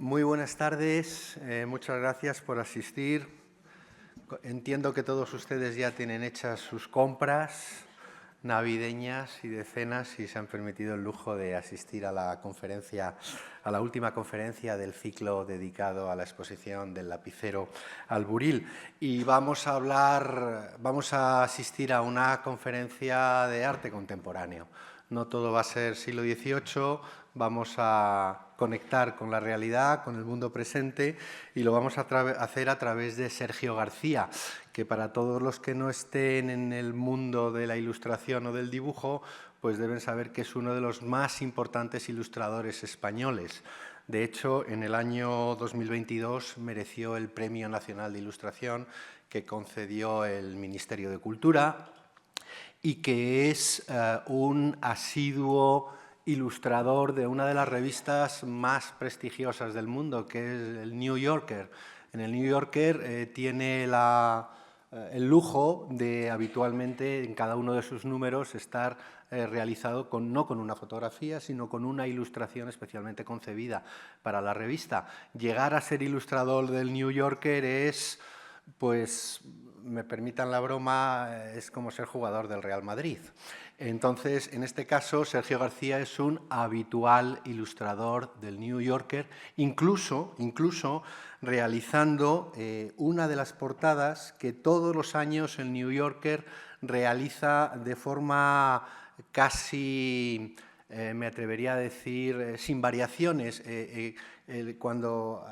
Muy buenas tardes, muchas gracias por asistir. Entiendo que todos ustedes ya tienen hechas sus compras navideñas y de cenas y se han permitido el lujo de asistir a la conferencia, a la última conferencia del ciclo dedicado a la exposición del lapicero al buril. Y vamos a asistir a una conferencia de arte contemporáneo. No todo va a ser siglo XVIII, vamos a conectar con la realidad, con el mundo presente, y lo vamos a hacer a través de Sergio García, que para todos los que no estén en el mundo de la ilustración o del dibujo, pues deben saber que es uno de los más importantes ilustradores españoles. De hecho, en el año 2022 mereció el Premio Nacional de Ilustración que concedió el Ministerio de Cultura, y que es un asiduo ilustrador de una de las revistas más prestigiosas del mundo, que es el New Yorker. En el New Yorker tiene el lujo de habitualmente en cada uno de sus números estar realizado no con una fotografía, sino con una ilustración especialmente concebida para la revista. Llegar a ser ilustrador del New Yorker es, pues, me permitan la broma, es como ser jugador del Real Madrid. Entonces, en este caso, Sergio García es un habitual ilustrador del New Yorker, incluso realizando una de las portadas que todos los años el New Yorker realiza de forma casi, me atrevería a decir, sin variaciones. Cuando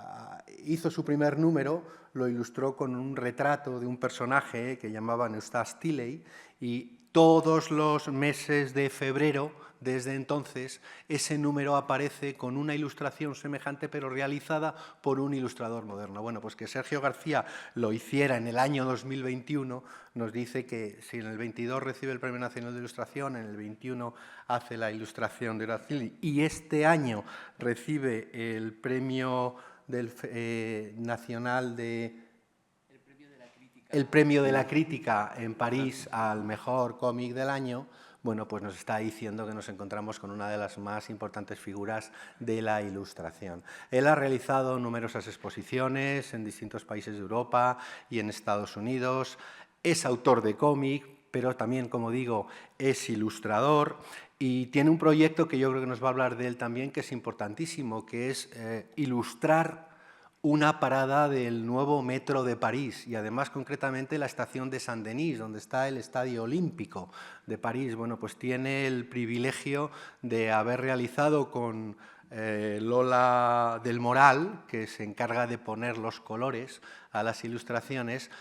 hizo su primer número, lo ilustró con un retrato de un personaje que llamaban Eustace Tilley, y todos los meses de febrero, desde entonces, ese número aparece con una ilustración semejante, pero realizada por un ilustrador moderno. Bueno, pues que Sergio García lo hiciera en el año 2021 nos dice que si en el 22 recibe el Premio Nacional de Ilustración, en el 21 hace la ilustración de Eustace Tilley y este año recibe el Premio Nacional de... el Premio de la Crítica en París al mejor cómic del año, bueno, pues nos está diciendo que nos encontramos con una de las más importantes figuras de la ilustración. Él ha realizado numerosas exposiciones en distintos países de Europa y en Estados Unidos. Es autor de cómic, pero también, como digo, es ilustrador y tiene un proyecto que yo creo que nos va a hablar de él también, que es importantísimo, que es ilustrar una parada del nuevo metro de París y además concretamente la estación de Saint-Denis, donde está el Estadio Olímpico de París. Bueno, pues tiene el privilegio de haber realizado con Lola del Moral, que se encarga de poner los colores a las ilustraciones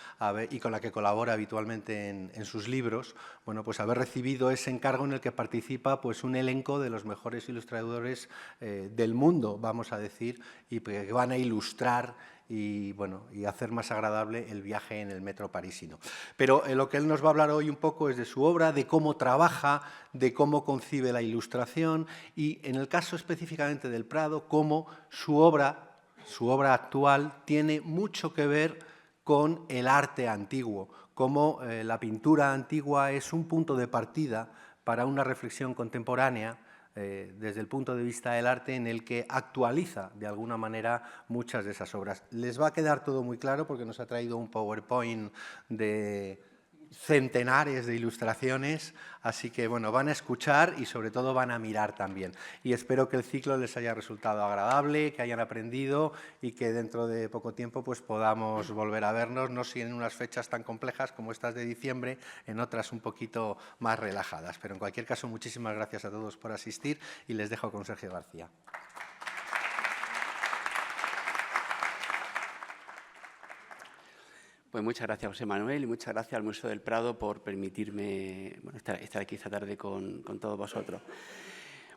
y con la que colabora habitualmente en sus libros, bueno, pues haber recibido ese encargo en el que participa pues un elenco de los mejores ilustradores del mundo, vamos a decir, y que van a ilustrar y, bueno, y hacer más agradable el viaje en el metro parisino. Pero lo que él nos va a hablar hoy un poco es de su obra, de cómo trabaja, de cómo concibe la ilustración y, en el caso específicamente del Prado, cómo su obra actual tiene mucho que ver con el arte antiguo, cómo la pintura antigua es un punto de partida para una reflexión contemporánea desde el punto de vista del arte en el que actualiza de alguna manera muchas de esas obras. Les va a quedar todo muy claro porque nos ha traído un PowerPoint de centenares de ilustraciones, así que bueno, van a escuchar y sobre todo van a mirar también. Y espero que el ciclo les haya resultado agradable, que hayan aprendido y que dentro de poco tiempo pues podamos volver a vernos, no si en unas fechas tan complejas como estas de diciembre, en otras un poquito más relajadas. Pero en cualquier caso, muchísimas gracias a todos por asistir y les dejo con Sergio García. Pues muchas gracias, José Manuel, y muchas gracias al Museo del Prado por permitirme estar aquí esta tarde con todos vosotros.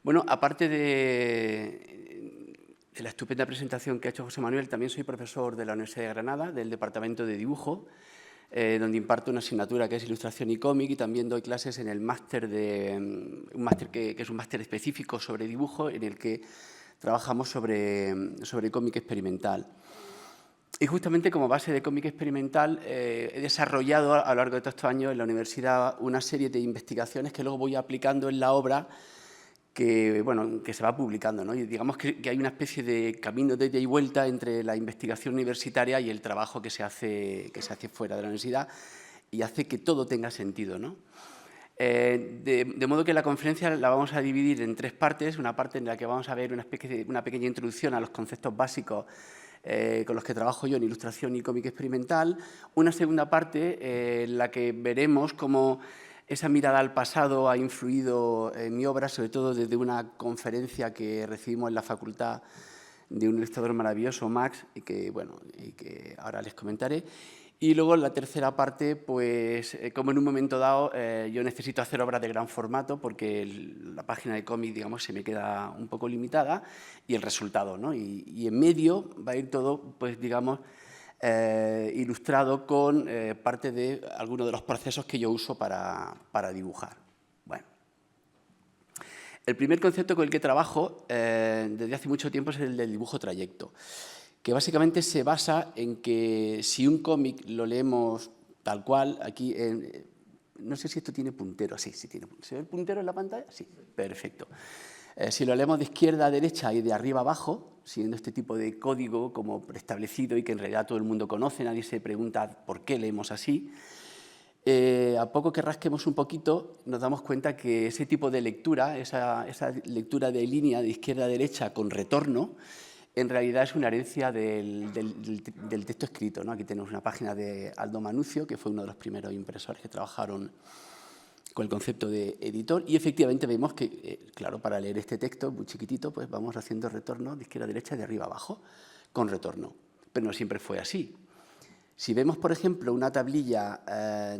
Bueno, aparte de la estupenda presentación que ha hecho José Manuel, también soy profesor de la Universidad de Granada, del Departamento de Dibujo, donde imparto una asignatura que es Ilustración y Cómic, y también doy clases en el máster que es un máster específico sobre dibujo, en el que trabajamos sobre cómic experimental. Y justamente como base de cómic experimental he desarrollado a lo largo de todos estos años en la universidad una serie de investigaciones que luego voy aplicando en la obra que se va publicando, ¿no? Y digamos que hay una especie de camino de ida y vuelta entre la investigación universitaria y el trabajo que se hace fuera de la universidad, y hace que todo tenga sentido, ¿no? De modo que la conferencia la vamos a dividir en 3 partes. Una parte en la que vamos a ver una pequeña introducción a los conceptos básicos con los que trabajo yo en ilustración y cómic experimental. Una segunda parte en la que veremos cómo esa mirada al pasado ha influido en mi obra, sobre todo desde una conferencia que recibimos en la facultad de un ilustrador maravilloso, Max, y que ahora les comentaré. Y luego, en la tercera parte, pues, como en un momento dado yo necesito hacer obras de gran formato porque la página de cómic, digamos, se me queda un poco limitada, y el resultado, ¿no? Y en medio va a ir todo, pues, digamos, ilustrado con parte de algunos de los procesos que yo uso para dibujar. Bueno. El primer concepto con el que trabajo desde hace mucho tiempo es el del dibujo trayecto, que básicamente se basa en que si un cómic lo leemos tal cual, aquí, no sé si esto tiene puntero, sí tiene puntero. ¿Se ve el puntero en la pantalla? Sí, perfecto. Si lo leemos de izquierda a derecha y de arriba a abajo, siguiendo este tipo de código como preestablecido y que en realidad todo el mundo conoce, nadie se pregunta por qué leemos así, a poco que rasquemos un poquito nos damos cuenta que ese tipo de lectura, esa lectura de línea de izquierda a derecha con retorno, en realidad es una herencia del texto escrito, ¿no? Aquí tenemos una página de Aldo Manuccio, que fue uno de los primeros impresores que trabajaron con el concepto de editor, y efectivamente vemos que, claro, para leer este texto muy chiquitito, pues vamos haciendo retorno de izquierda a derecha, de arriba a abajo, con retorno. Pero no siempre fue así. Si vemos, por ejemplo, una tablilla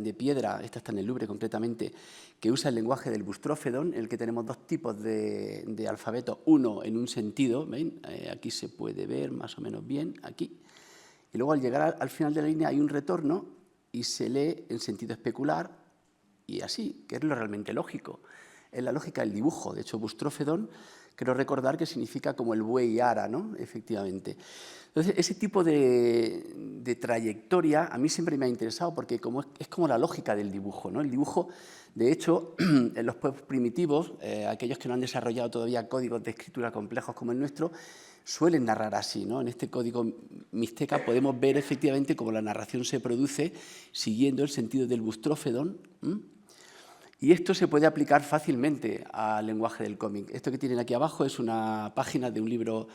de piedra, esta está en el Louvre concretamente, que usa el lenguaje del Bustrófedon, en el que tenemos 2 tipos de alfabeto, uno en un sentido, ¿ven? Aquí se puede ver más o menos bien, aquí. Y luego al llegar al final de la línea hay un retorno y se lee en sentido especular y así, que es lo realmente lógico. Es la lógica del dibujo. De hecho, Bustrófedon, creo recordar que significa como el buey ara, ¿no? Efectivamente. Entonces, ese tipo de trayectoria a mí siempre me ha interesado porque es como la lógica del dibujo, ¿no? El dibujo, de hecho, en los pueblos primitivos, aquellos que no han desarrollado todavía códigos de escritura complejos como el nuestro, suelen narrar así, ¿no? En este código mixteca podemos ver efectivamente cómo la narración se produce siguiendo el sentido del Bustrófedon. Y esto se puede aplicar fácilmente al lenguaje del cómic. Esto que tienen aquí abajo es una página de un libro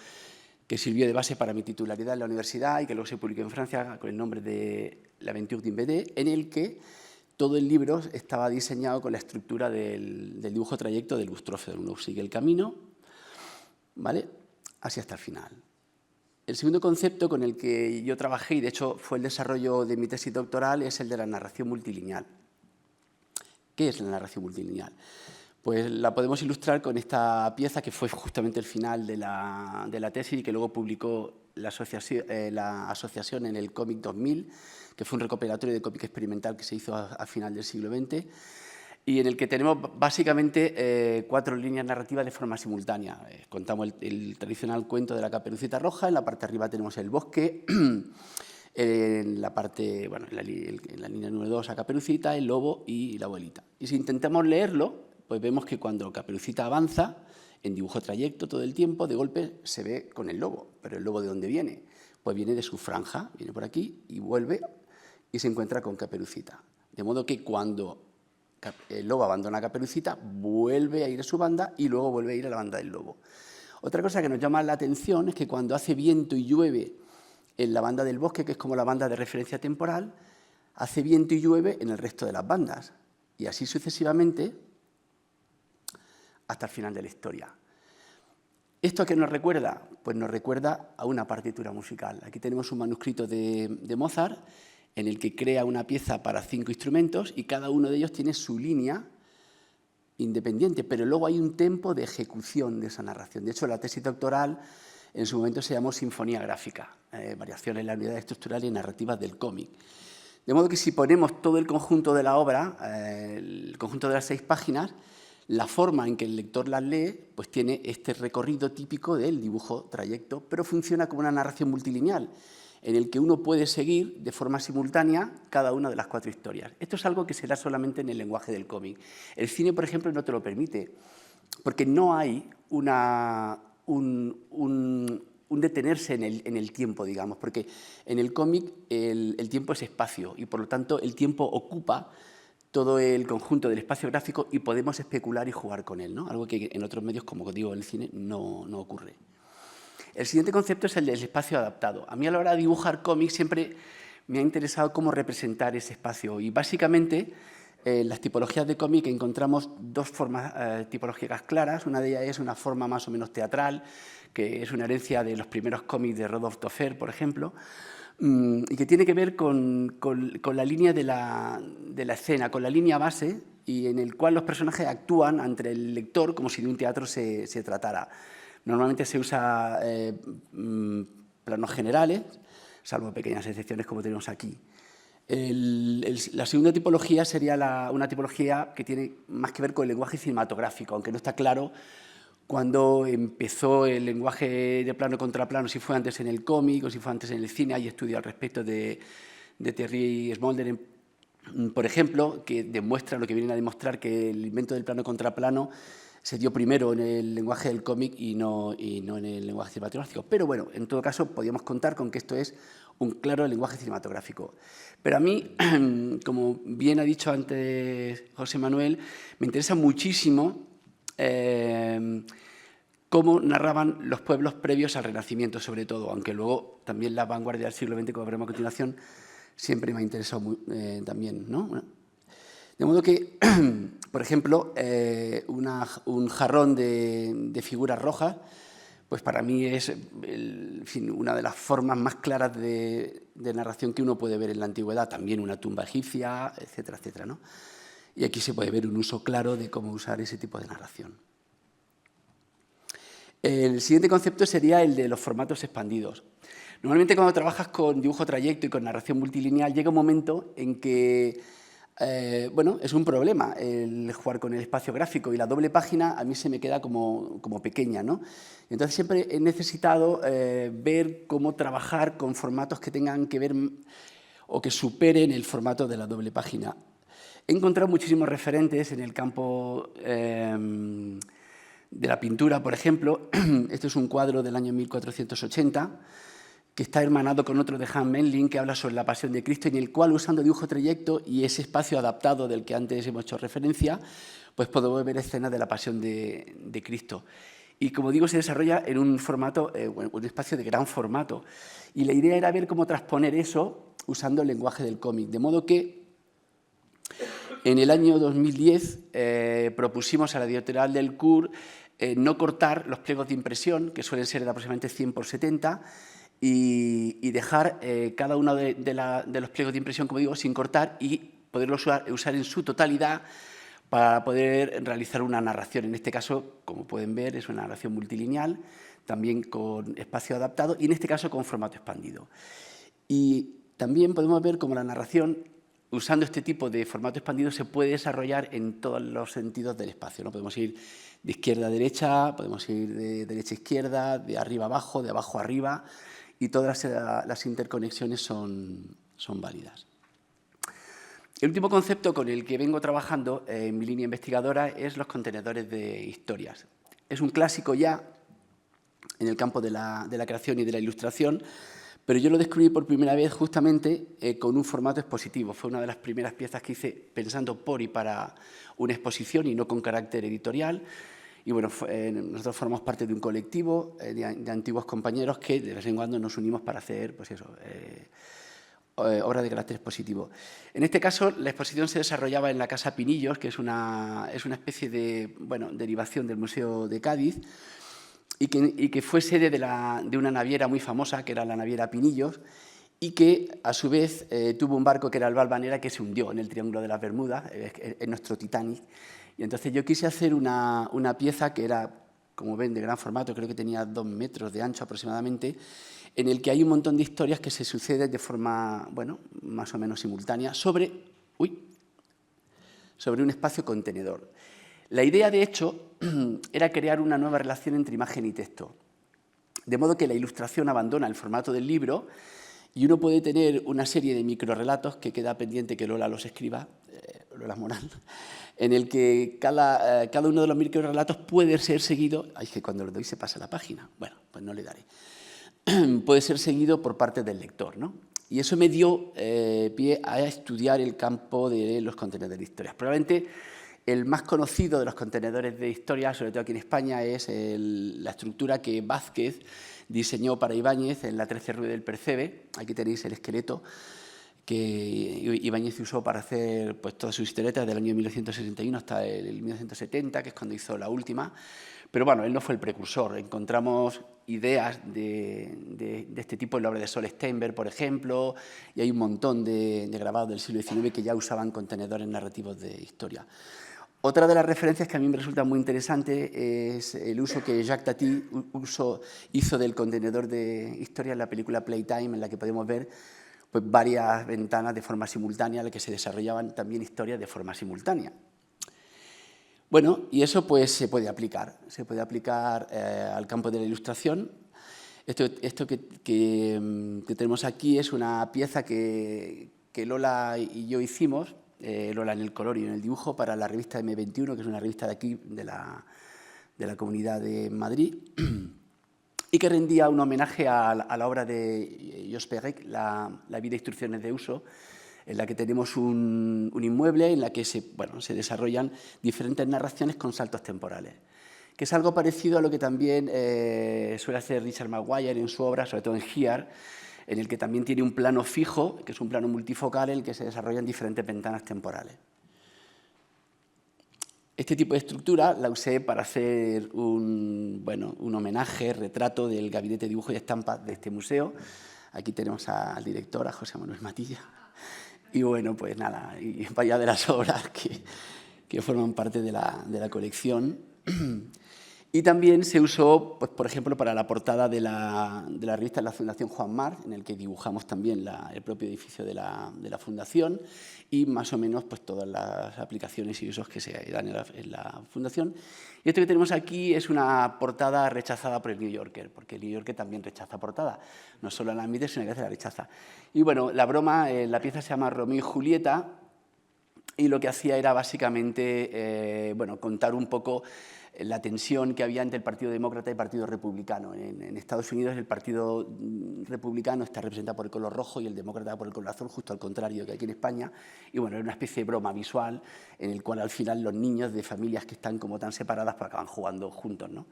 que sirvió de base para mi titularidad en la universidad y que luego se publicó en Francia con el nombre de L'Aventure d'une BD, en el que todo el libro estaba diseñado con la estructura del dibujo trayecto del Bustrófedon. Uno sigue el camino, ¿vale?, así hasta el final. El segundo concepto con el que yo trabajé, y de hecho fue el desarrollo de mi tesis doctoral, es el de la narración multilineal. ¿Qué es la narración multilineal? Pues la podemos ilustrar con esta pieza que fue justamente el final de la tesis y que luego publicó la asociación en el Cómic 2000, que fue un recopilatorio de cómic experimental que se hizo a final del siglo XX, y en el que tenemos básicamente 4 líneas narrativas de forma simultánea. Contamos el tradicional cuento de la Caperucita Roja, en la parte de arriba tenemos el bosque, en la parte, bueno, en la línea número 2 a Caperucita, el lobo y la abuelita. Y si intentamos leerlo, pues vemos que cuando Caperucita avanza, en dibujo trayecto todo el tiempo, de golpe se ve con el lobo. ¿Pero el lobo de dónde viene? Pues viene de su franja, viene por aquí y vuelve y se encuentra con Caperucita. De modo que cuando el lobo abandona a Caperucita, vuelve a ir a su banda y luego vuelve a ir a la banda del lobo. Otra cosa que nos llama la atención es que cuando hace viento y llueve en la banda del bosque, que es como la banda de referencia temporal, hace viento y llueve en el resto de las bandas. Y así sucesivamente hasta el final de la historia. ¿Esto a qué nos recuerda? Pues nos recuerda a una partitura musical. Aquí tenemos un manuscrito de Mozart en el que crea una pieza para 5 instrumentos y cada uno de ellos tiene su línea independiente, pero luego hay un tempo de ejecución de esa narración. De hecho, la tesis doctoral en su momento se llamó Sinfonía Gráfica, variaciones en la unidad estructural y narrativas del cómic. De modo que si ponemos todo el conjunto de la obra, el conjunto de las 6 páginas, la forma en que el lector las lee pues tiene este recorrido típico del dibujo trayecto, pero funciona como una narración multilineal, en el que uno puede seguir de forma simultánea cada una de las 4 historias. Esto es algo que se da solamente en el lenguaje del cómic. El cine, por ejemplo, no te lo permite. porque no hay un detenerse en el tiempo, digamos, porque en el cómic el tiempo es espacio y, por lo tanto, el tiempo ocupa todo el conjunto del espacio gráfico y podemos especular y jugar con él, ¿no? Algo que en otros medios, como digo, en el cine, no ocurre. El siguiente concepto es el del espacio adaptado. A mí, a la hora de dibujar cómics, siempre me ha interesado cómo representar ese espacio. Y, básicamente, en las tipologías de cómic encontramos dos formas tipológicas claras. Una de ellas es una forma más o menos teatral, que es una herencia de los primeros cómics de Rodolphe Toffer, por ejemplo, y que tiene que ver con la línea de la escena, con la línea base, y en el cual los personajes actúan ante el lector como si de un teatro se tratara. Normalmente se usa planos generales, salvo pequeñas excepciones como tenemos aquí. La segunda tipología sería una tipología que tiene más que ver con el lenguaje cinematográfico, aunque no está claro cuando empezó el lenguaje de plano contra plano, si fue antes en el cómic o si fue antes en el cine. Hay estudios al respecto de Thierry Smolderen, por ejemplo, que demuestran, lo que vienen a demostrar, que el invento del plano contra plano se dio primero en el lenguaje del cómic y no en el lenguaje cinematográfico. Pero bueno, en todo caso, podríamos contar con que esto es un claro lenguaje cinematográfico. Pero a mí, como bien ha dicho antes José Manuel, me interesa muchísimo cómo narraban los pueblos previos al Renacimiento, sobre todo, aunque luego también la vanguardia del siglo XX, como veremos a continuación, siempre me ha interesado también, ¿no? Bueno, de modo que, por ejemplo, un jarrón de figuras rojas, pues para mí es en fin, una de las formas más claras de narración que uno puede ver en la antigüedad. También una tumba egipcia, etcétera, etcétera, ¿no? Y aquí se puede ver un uso claro de cómo usar ese tipo de narración. El siguiente concepto sería el de los formatos expandidos. Normalmente, cuando trabajas con dibujo trayecto y con narración multilineal, llega un momento en que bueno, es un problema el jugar con el espacio gráfico, y la doble página a mí se me queda como pequeña, ¿no? Entonces siempre he necesitado ver cómo trabajar con formatos que tengan que ver o que superen el formato de la doble página. He encontrado muchísimos referentes en el campo de la pintura, por ejemplo. Este es un cuadro del año 1480, que está hermanado con otro de Hans Memling, que habla sobre la Pasión de Cristo, en el cual, usando dibujo trayecto y ese espacio adaptado del que antes hemos hecho referencia, pues podemos ver escenas de la Pasión de Cristo. Y, como digo, se desarrolla en un formato, un espacio de gran formato. Y la idea era ver cómo transponer eso usando el lenguaje del cómic. De modo que en el año 2010 propusimos a la editorial del CUR no cortar los pliegos de impresión, que suelen ser de aproximadamente 100 por 70, y dejar cada uno de los pliegos de impresión, como digo, sin cortar, y poderlo usar en su totalidad para poder realizar una narración. En este caso, como pueden ver, es una narración multilineal, también con espacio adaptado, y en este caso con formato expandido. Y también podemos ver cómo la narración, usando este tipo de formato expandido, se puede desarrollar en todos los sentidos del espacio, ¿no? Podemos ir de izquierda a derecha, podemos ir de derecha a izquierda, de arriba a abajo, de abajo a arriba, y todas las interconexiones son válidas. El último concepto con el que vengo trabajando en mi línea investigadora es los contenedores de historias. Es un clásico ya en el campo de la creación y de la ilustración, pero yo lo descubrí por primera vez justamente con un formato expositivo. Fue una de las primeras piezas que hice pensando por y para una exposición y no con carácter editorial. Y bueno, nosotros formamos parte de un colectivo de antiguos compañeros que de vez en cuando nos unimos para hacer, pues eso, obras de carácter expositivo. En este caso, la exposición se desarrollaba en la Casa Pinillos, que es una especie de derivación del Museo de Cádiz, y que fue sede de una naviera muy famosa, que era la naviera Pinillos, y que, a su vez, tuvo un barco que era el Valvanera, que se hundió en el Triángulo de las Bermudas, en nuestro Titanic. Y entonces yo quise hacer una pieza que era, como ven, de gran formato, creo que tenía 2 metros de ancho aproximadamente, en el que hay un montón de historias que se suceden de forma, más o menos simultánea, sobre un espacio contenedor. La idea, de hecho, era crear una nueva relación entre imagen y texto, de modo que la ilustración abandona el formato del libro y uno puede tener una serie de microrelatos, que queda pendiente que Lola los escriba, Lola Morán, en el que cada uno de los microrelatos puede ser seguido. Ay, que cuando le doy se pasa la página. Bueno, pues no le daré. Puede ser seguido por parte del lector, ¿no? Y eso me dio pie a estudiar el campo de los contenedores de historias. Probablemente el más conocido de los contenedores de historia, sobre todo aquí en España, es la estructura que Vázquez diseñó para Ibáñez en la 13 Rue del Percebe. Aquí tenéis el esqueleto que Ibáñez usó para hacer pues, todas sus historietas del año 1961 hasta el 1970, que es cuando hizo la última. Pero bueno, él no fue el precursor. Encontramos ideas de este tipo en la obra de Sol Steinberg, por ejemplo, y hay un montón de grabados del siglo XIX que ya usaban contenedores narrativos de historia. Otra de las referencias que a mí me resulta muy interesante es el uso que Jacques Tati hizo del contenedor de historia en la película Playtime, en la que podemos ver pues, varias ventanas de forma simultánea, en las que se desarrollaban también historias de forma simultánea. Bueno, y eso pues se puede aplicar al campo de la ilustración. Esto que tenemos aquí es una pieza que Lola y yo hicimos, Lola en el color y en el dibujo, para la revista M21, que es una revista de aquí, de la Comunidad de Madrid, y que rendía un homenaje a la obra de Jos Perec, la vida e instrucciones de uso, en la que tenemos un inmueble en la que se desarrollan diferentes narraciones con saltos temporales, que es algo parecido a lo que también suele hacer Richard Maguire en su obra, sobre todo en Here, en el que también tiene un plano fijo, que es un plano multifocal, en el que se desarrollan diferentes ventanas temporales. Este tipo de estructura la usé para hacer un homenaje, retrato del gabinete de dibujo y estampas de este museo. Aquí tenemos al director, a José Manuel Matilla. Y bueno, pues nada, y vaya de las obras que forman parte de la colección. Y también se usó, pues, por ejemplo, para la portada de la revista de la Fundación Juan March, en el que dibujamos también el propio edificio de la Fundación y más o menos pues, todas las aplicaciones y usos que se dan en la Fundación. Y esto que tenemos aquí es una portada rechazada por el New Yorker, porque el New Yorker también rechaza portada, no solo la admite, sino que a veces la rechaza. Y bueno, la broma, la pieza se llama Romeo y Julieta, y lo que hacía era básicamente contar un poco la tensión que había entre el Partido Demócrata y el Partido Republicano. En Estados Unidos el Partido Republicano está representado por el color rojo y el Demócrata por el color azul, justo al contrario que aquí en España. Y bueno, era una especie de broma visual en el cual al final los niños de familias que están como tan separadas pues acaban jugando juntos, ¿no?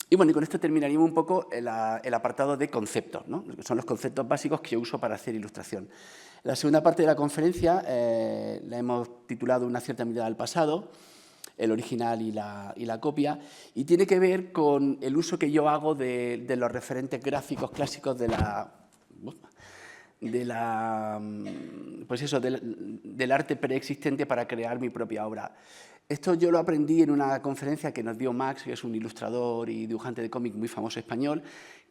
Y bueno, y con esto terminaríamos un poco el apartado de conceptos, ¿no? Son los conceptos básicos que yo uso para hacer ilustración. La segunda parte de la conferencia la hemos titulado Una cierta mirada al pasado, el original y la copia, y tiene que ver con el uso que yo hago de los referentes gráficos clásicos del arte preexistente para crear mi propia obra. Esto yo lo aprendí en una conferencia que nos dio Max, que es un ilustrador y dibujante de cómic muy famoso español,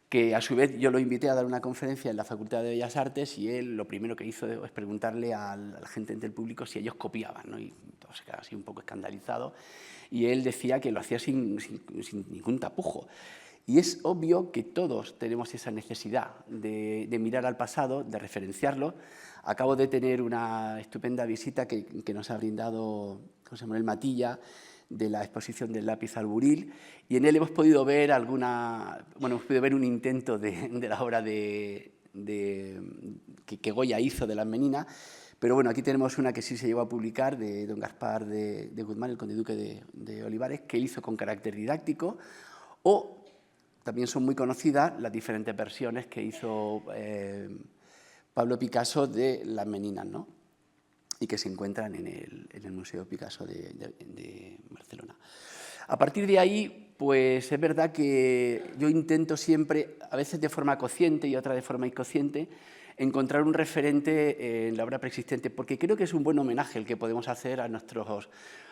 que a su vez yo lo invité a dar una conferencia en la Facultad de Bellas Artes y él lo primero que hizo es preguntarle a la gente del público si ellos copiaban, ¿no? Y todos se quedaban así un poco escandalizados y él decía que lo hacía sin ningún tapujo. Y es obvio que todos tenemos esa necesidad de mirar al pasado, de referenciarlo. Acabo de tener una estupenda visita que nos ha brindado José Manuel Matilla, de la exposición del lápiz al buril, y en él hemos podido ver un intento de la obra que Goya hizo de las Meninas, pero bueno, aquí tenemos una que sí se llegó a publicar, de don Gaspar de Guzmán, el conde duque de Olivares, que él hizo con carácter didáctico, o también son muy conocidas las diferentes versiones que hizo Pablo Picasso de las Meninas, ¿no? Y que se encuentran en el Museo Picasso de Barcelona. A partir de ahí, pues es verdad que yo intento siempre, a veces de forma consciente y otra de forma inconsciente, encontrar un referente en la obra preexistente, porque creo que es un buen homenaje el que podemos hacer a los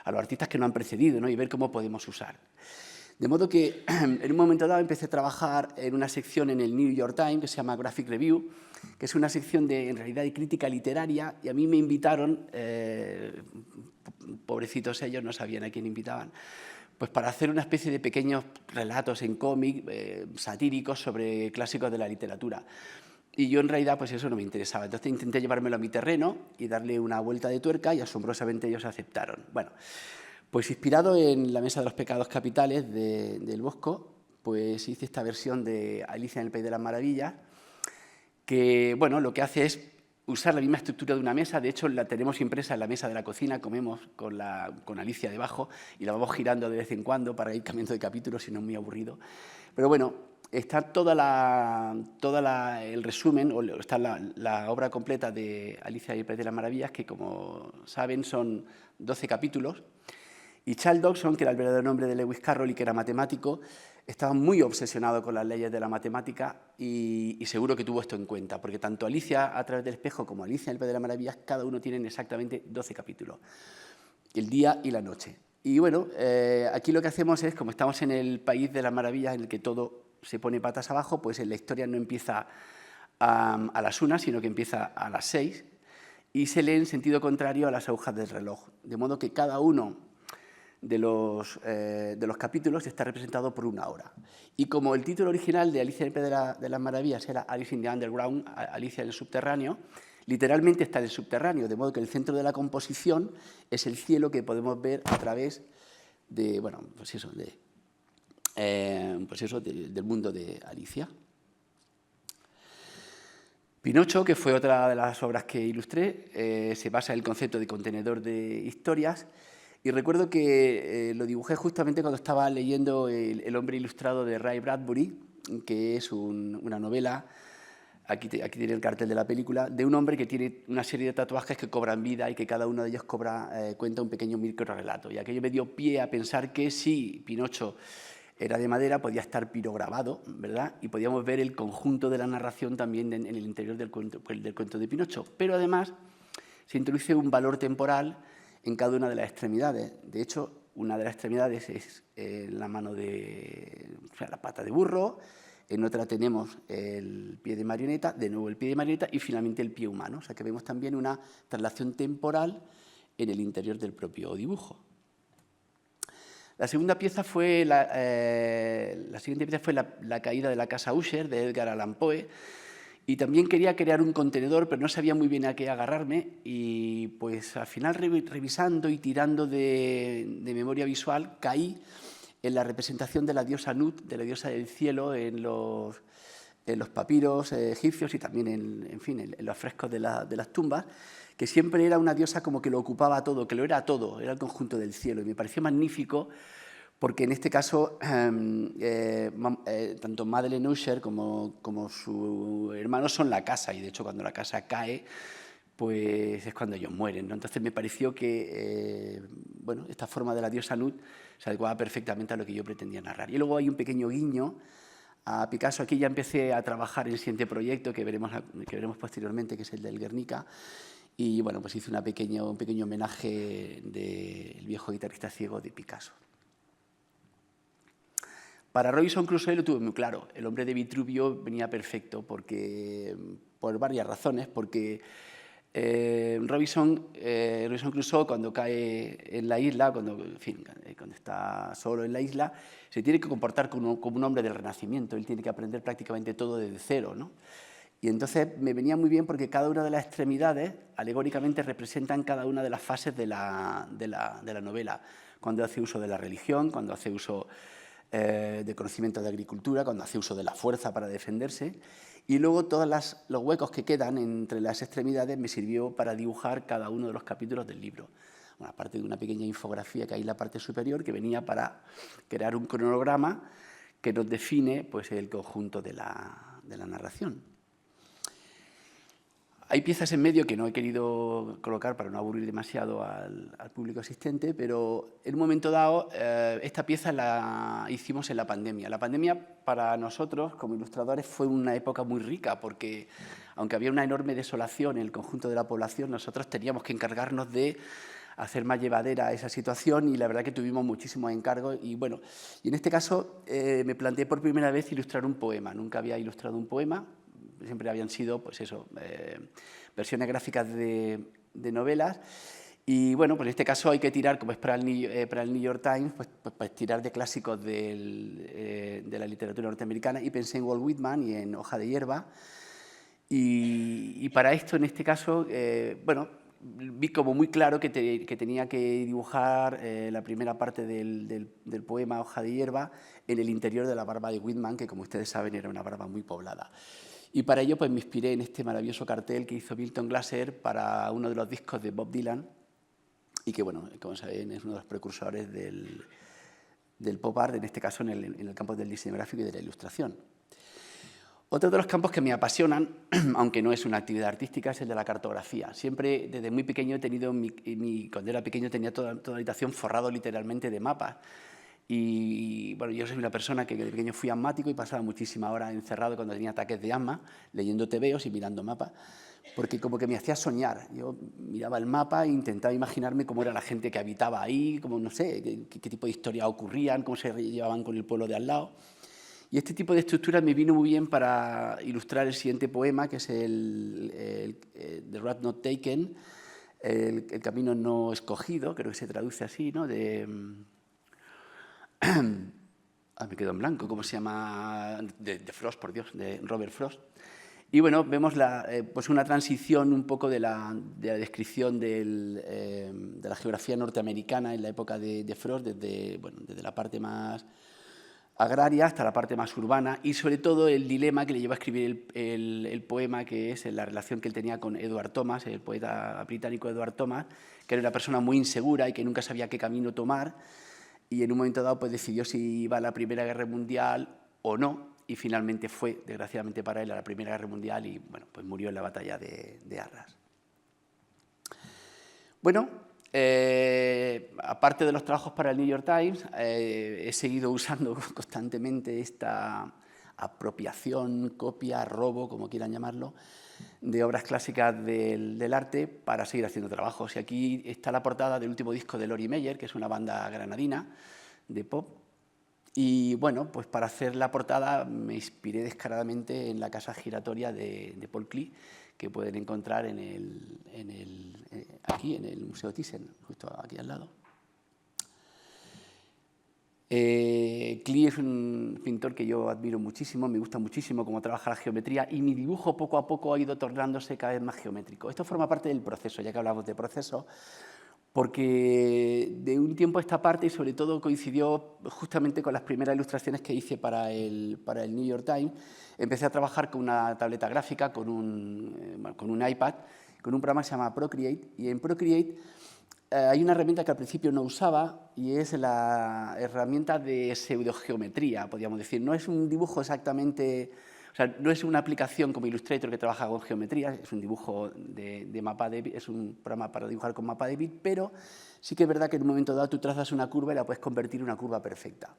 artistas que nos han precedido, ¿no? Y ver cómo podemos usar. De modo que en un momento dado empecé a trabajar en una sección en el New York Times que se llama Graphic Review, que es una sección en realidad de crítica literaria, y a mí me invitaron, pobrecitos ellos, no sabían a quién invitaban, pues para hacer una especie de pequeños relatos en cómic satíricos sobre clásicos de la literatura. y yo en realidad pues eso no me interesaba. Entonces intenté llevármelo a mi terreno y darle una vuelta de tuerca y asombrosamente ellos aceptaron. Bueno, pues inspirado en La Mesa de los Pecados Capitales del Bosco, pues hice esta versión de Alicia en el País de las Maravillas, que bueno, lo que hace es usar la misma estructura de una mesa. De hecho, la tenemos impresa en la mesa de la cocina, comemos con Alicia debajo y la vamos girando de vez en cuando para ir cambiando de capítulo, si no es muy aburrido. Pero bueno, está el resumen, o está la obra completa de Alicia y el País de las Maravillas, que como saben son 12 capítulos. Y Charles Dodgson, que era el verdadero nombre de Lewis Carroll y que era matemático, estaba muy obsesionado con las leyes de la matemática y seguro que tuvo esto en cuenta, porque tanto Alicia a través del espejo como Alicia en el País de las Maravillas, cada uno tienen exactamente 12 capítulos, el día y la noche. Y bueno, aquí lo que hacemos es, como estamos en el País de las Maravillas, en el que todo se pone patas abajo, pues la historia no empieza a las 1, sino que empieza a las 6 y se lee en sentido contrario a las agujas del reloj, de modo que cada uno de los capítulos está representado por una hora. Y como el título original de Alicia en el País de las Maravillas era Alice in the Underground, Alicia en el subterráneo, literalmente está en el subterráneo, de modo que el centro de la composición es el cielo que podemos ver a través de, bueno, pues eso, del mundo de Alicia. Pinocho, que fue otra de las obras que ilustré, se basa en el concepto de contenedor de historias. Y recuerdo que lo dibujé justamente cuando estaba leyendo El hombre ilustrado de Ray Bradbury, que es una novela, aquí tiene el cartel de la película, de un hombre que tiene una serie de tatuajes que cobran vida y que cada uno de ellos cuenta un pequeño microrrelato. Y aquello me dio pie a pensar que si Pinocho era de madera, podía estar pirograbado, ¿verdad? Y podíamos ver el conjunto de la narración también en el interior del cuento de Pinocho. Pero además se introduce un valor temporal en cada una de las extremidades. De hecho, una de las extremidades es la mano la pata de burro, en otra tenemos el pie de marioneta, de nuevo el pie de marioneta y finalmente el pie humano. O sea que vemos también una traslación temporal en el interior del propio dibujo. La siguiente pieza fue la caída de la casa Usher de Edgar Allan Poe. Y también quería crear un contenedor, pero no sabía muy bien a qué agarrarme y pues al final revisando y tirando de memoria visual caí en la representación de la diosa Nut, de la diosa del cielo, en los papiros egipcios y también en los frescos de las tumbas, que siempre era una diosa como que lo ocupaba todo, que lo era todo, era el conjunto del cielo. Y me pareció magnífico porque en este caso tanto Madeleine Usher como su hermano son la casa, y de hecho cuando la casa cae, pues es cuando ellos mueren, ¿no? Entonces me pareció que bueno, esta forma de la diosa Nut se adecuaba perfectamente a lo que yo pretendía narrar. Y luego hay un pequeño guiño a Picasso. Aquí ya empecé a trabajar en el siguiente proyecto que veremos posteriormente, que es el del Guernica. Y bueno, pues hice un pequeño homenaje del viejo guitarrista ciego de Picasso. Para Robinson Crusoe lo tuve muy claro. El hombre de Vitruvio venía perfecto por varias razones. Porque Robinson Crusoe, cuando cae en la isla, cuando está solo en la isla, se tiene que comportar como un hombre del Renacimiento. Él tiene que aprender prácticamente todo desde cero, ¿no? Y entonces me venía muy bien porque cada una de las extremidades alegóricamente representan cada una de las fases de la novela. Cuando hace uso de la religión, cuando hace uso de conocimiento de agricultura, cuando hace uso de la fuerza para defenderse. Y luego todos los huecos que quedan entre las extremidades me sirvió para dibujar cada uno de los capítulos del libro. Bueno, aparte de una pequeña infografía que hay en la parte superior, que venía para crear un cronograma que nos define pues, el conjunto de la narración. Hay piezas en medio que no he querido colocar para no aburrir demasiado al público asistente, pero en un momento dado esta pieza la hicimos en la pandemia. La pandemia para nosotros, como ilustradores, fue una época muy rica porque, aunque había una enorme desolación en el conjunto de la población, nosotros teníamos que encargarnos de hacer más llevadera esa situación y la verdad que tuvimos muchísimos encargos. Y bueno, y en este caso me planteé por primera vez ilustrar un poema. Nunca había ilustrado un poema. Siempre habían sido, pues eso, versiones gráficas de novelas. Y bueno, pues en este caso hay que tirar, como es para el New York Times, pues tirar de clásicos de la literatura norteamericana. Y pensé en Walt Whitman y en Hoja de hierba. Y para esto, en este caso, bueno, vi como muy claro que tenía que dibujar la primera parte del poema Hoja de hierba en el interior de la barba de Whitman, que como ustedes saben era una barba muy poblada. Y para ello pues, me inspiré en este maravilloso cartel que hizo Milton Glaser para uno de los discos de Bob Dylan y que, bueno, como saben, es uno de los precursores del pop art, en este caso en el campo del diseño gráfico y de la ilustración. Otro de los campos que me apasionan, aunque no es una actividad artística, es el de la cartografía. Siempre, desde muy pequeño, he tenido, cuando era pequeño, tenía toda la habitación forrado literalmente de mapas. Y bueno, yo soy una persona que de pequeño fui asmático y pasaba muchísimas horas encerrado cuando tenía ataques de asma, leyendo tebeos y mirando mapas, porque como que me hacía soñar. Yo miraba el mapa e intentaba imaginarme cómo era la gente que habitaba ahí, cómo, no sé, qué tipo de historias ocurrían, cómo se llevaban con el pueblo de al lado. Y este tipo de estructura me vino muy bien para ilustrar el siguiente poema, que es The Road Not Taken, el camino no escogido, creo que se traduce así, ¿no? Me quedo en blanco, ¿cómo se llama? De Frost, por Dios, de Robert Frost. Y bueno, vemos pues una transición un poco de la descripción de la geografía norteamericana en la época de Frost, desde la parte más agraria hasta la parte más urbana, y sobre todo el dilema que le llevó a escribir el poema, que es la relación que él tenía con Edward Thomas, el poeta británico Edward Thomas, que era una persona muy insegura y que nunca sabía qué camino tomar, y en un momento dado pues, decidió si iba a la Primera Guerra Mundial o no, y finalmente fue, desgraciadamente para él, a la Primera Guerra Mundial y bueno, pues murió en la batalla de Arras. Bueno, aparte de los trabajos para el New York Times, he seguido usando constantemente esta apropiación, copia, robo, como quieran llamarlo, de obras clásicas del arte para seguir haciendo trabajos. Y aquí está la portada del último disco de Lori Meyer, que es una banda granadina de pop. Y bueno, pues para hacer la portada me inspiré descaradamente en la casa giratoria de Paul Klee, que pueden encontrar aquí en el Museo Thyssen, justo aquí al lado. Klee es un pintor que yo admiro muchísimo, me gusta muchísimo cómo trabaja la geometría y mi dibujo poco a poco ha ido tornándose cada vez más geométrico. Esto forma parte del proceso, ya que hablamos de proceso, porque de un tiempo a esta parte y sobre todo coincidió justamente con las primeras ilustraciones que hice para el New York Times. Empecé a trabajar con una tableta gráfica, con un iPad, con un programa que se llama Procreate, y en Procreate hay una herramienta que al principio no usaba y es la herramienta de pseudogeometría, podríamos decir. No es un dibujo exactamente, o sea, no es una aplicación como Illustrator que trabaja con geometría, es un dibujo de mapa de bit, es un programa para dibujar con mapa de bit, pero sí que es verdad que en un momento dado tú trazas una curva y la puedes convertir en una curva perfecta.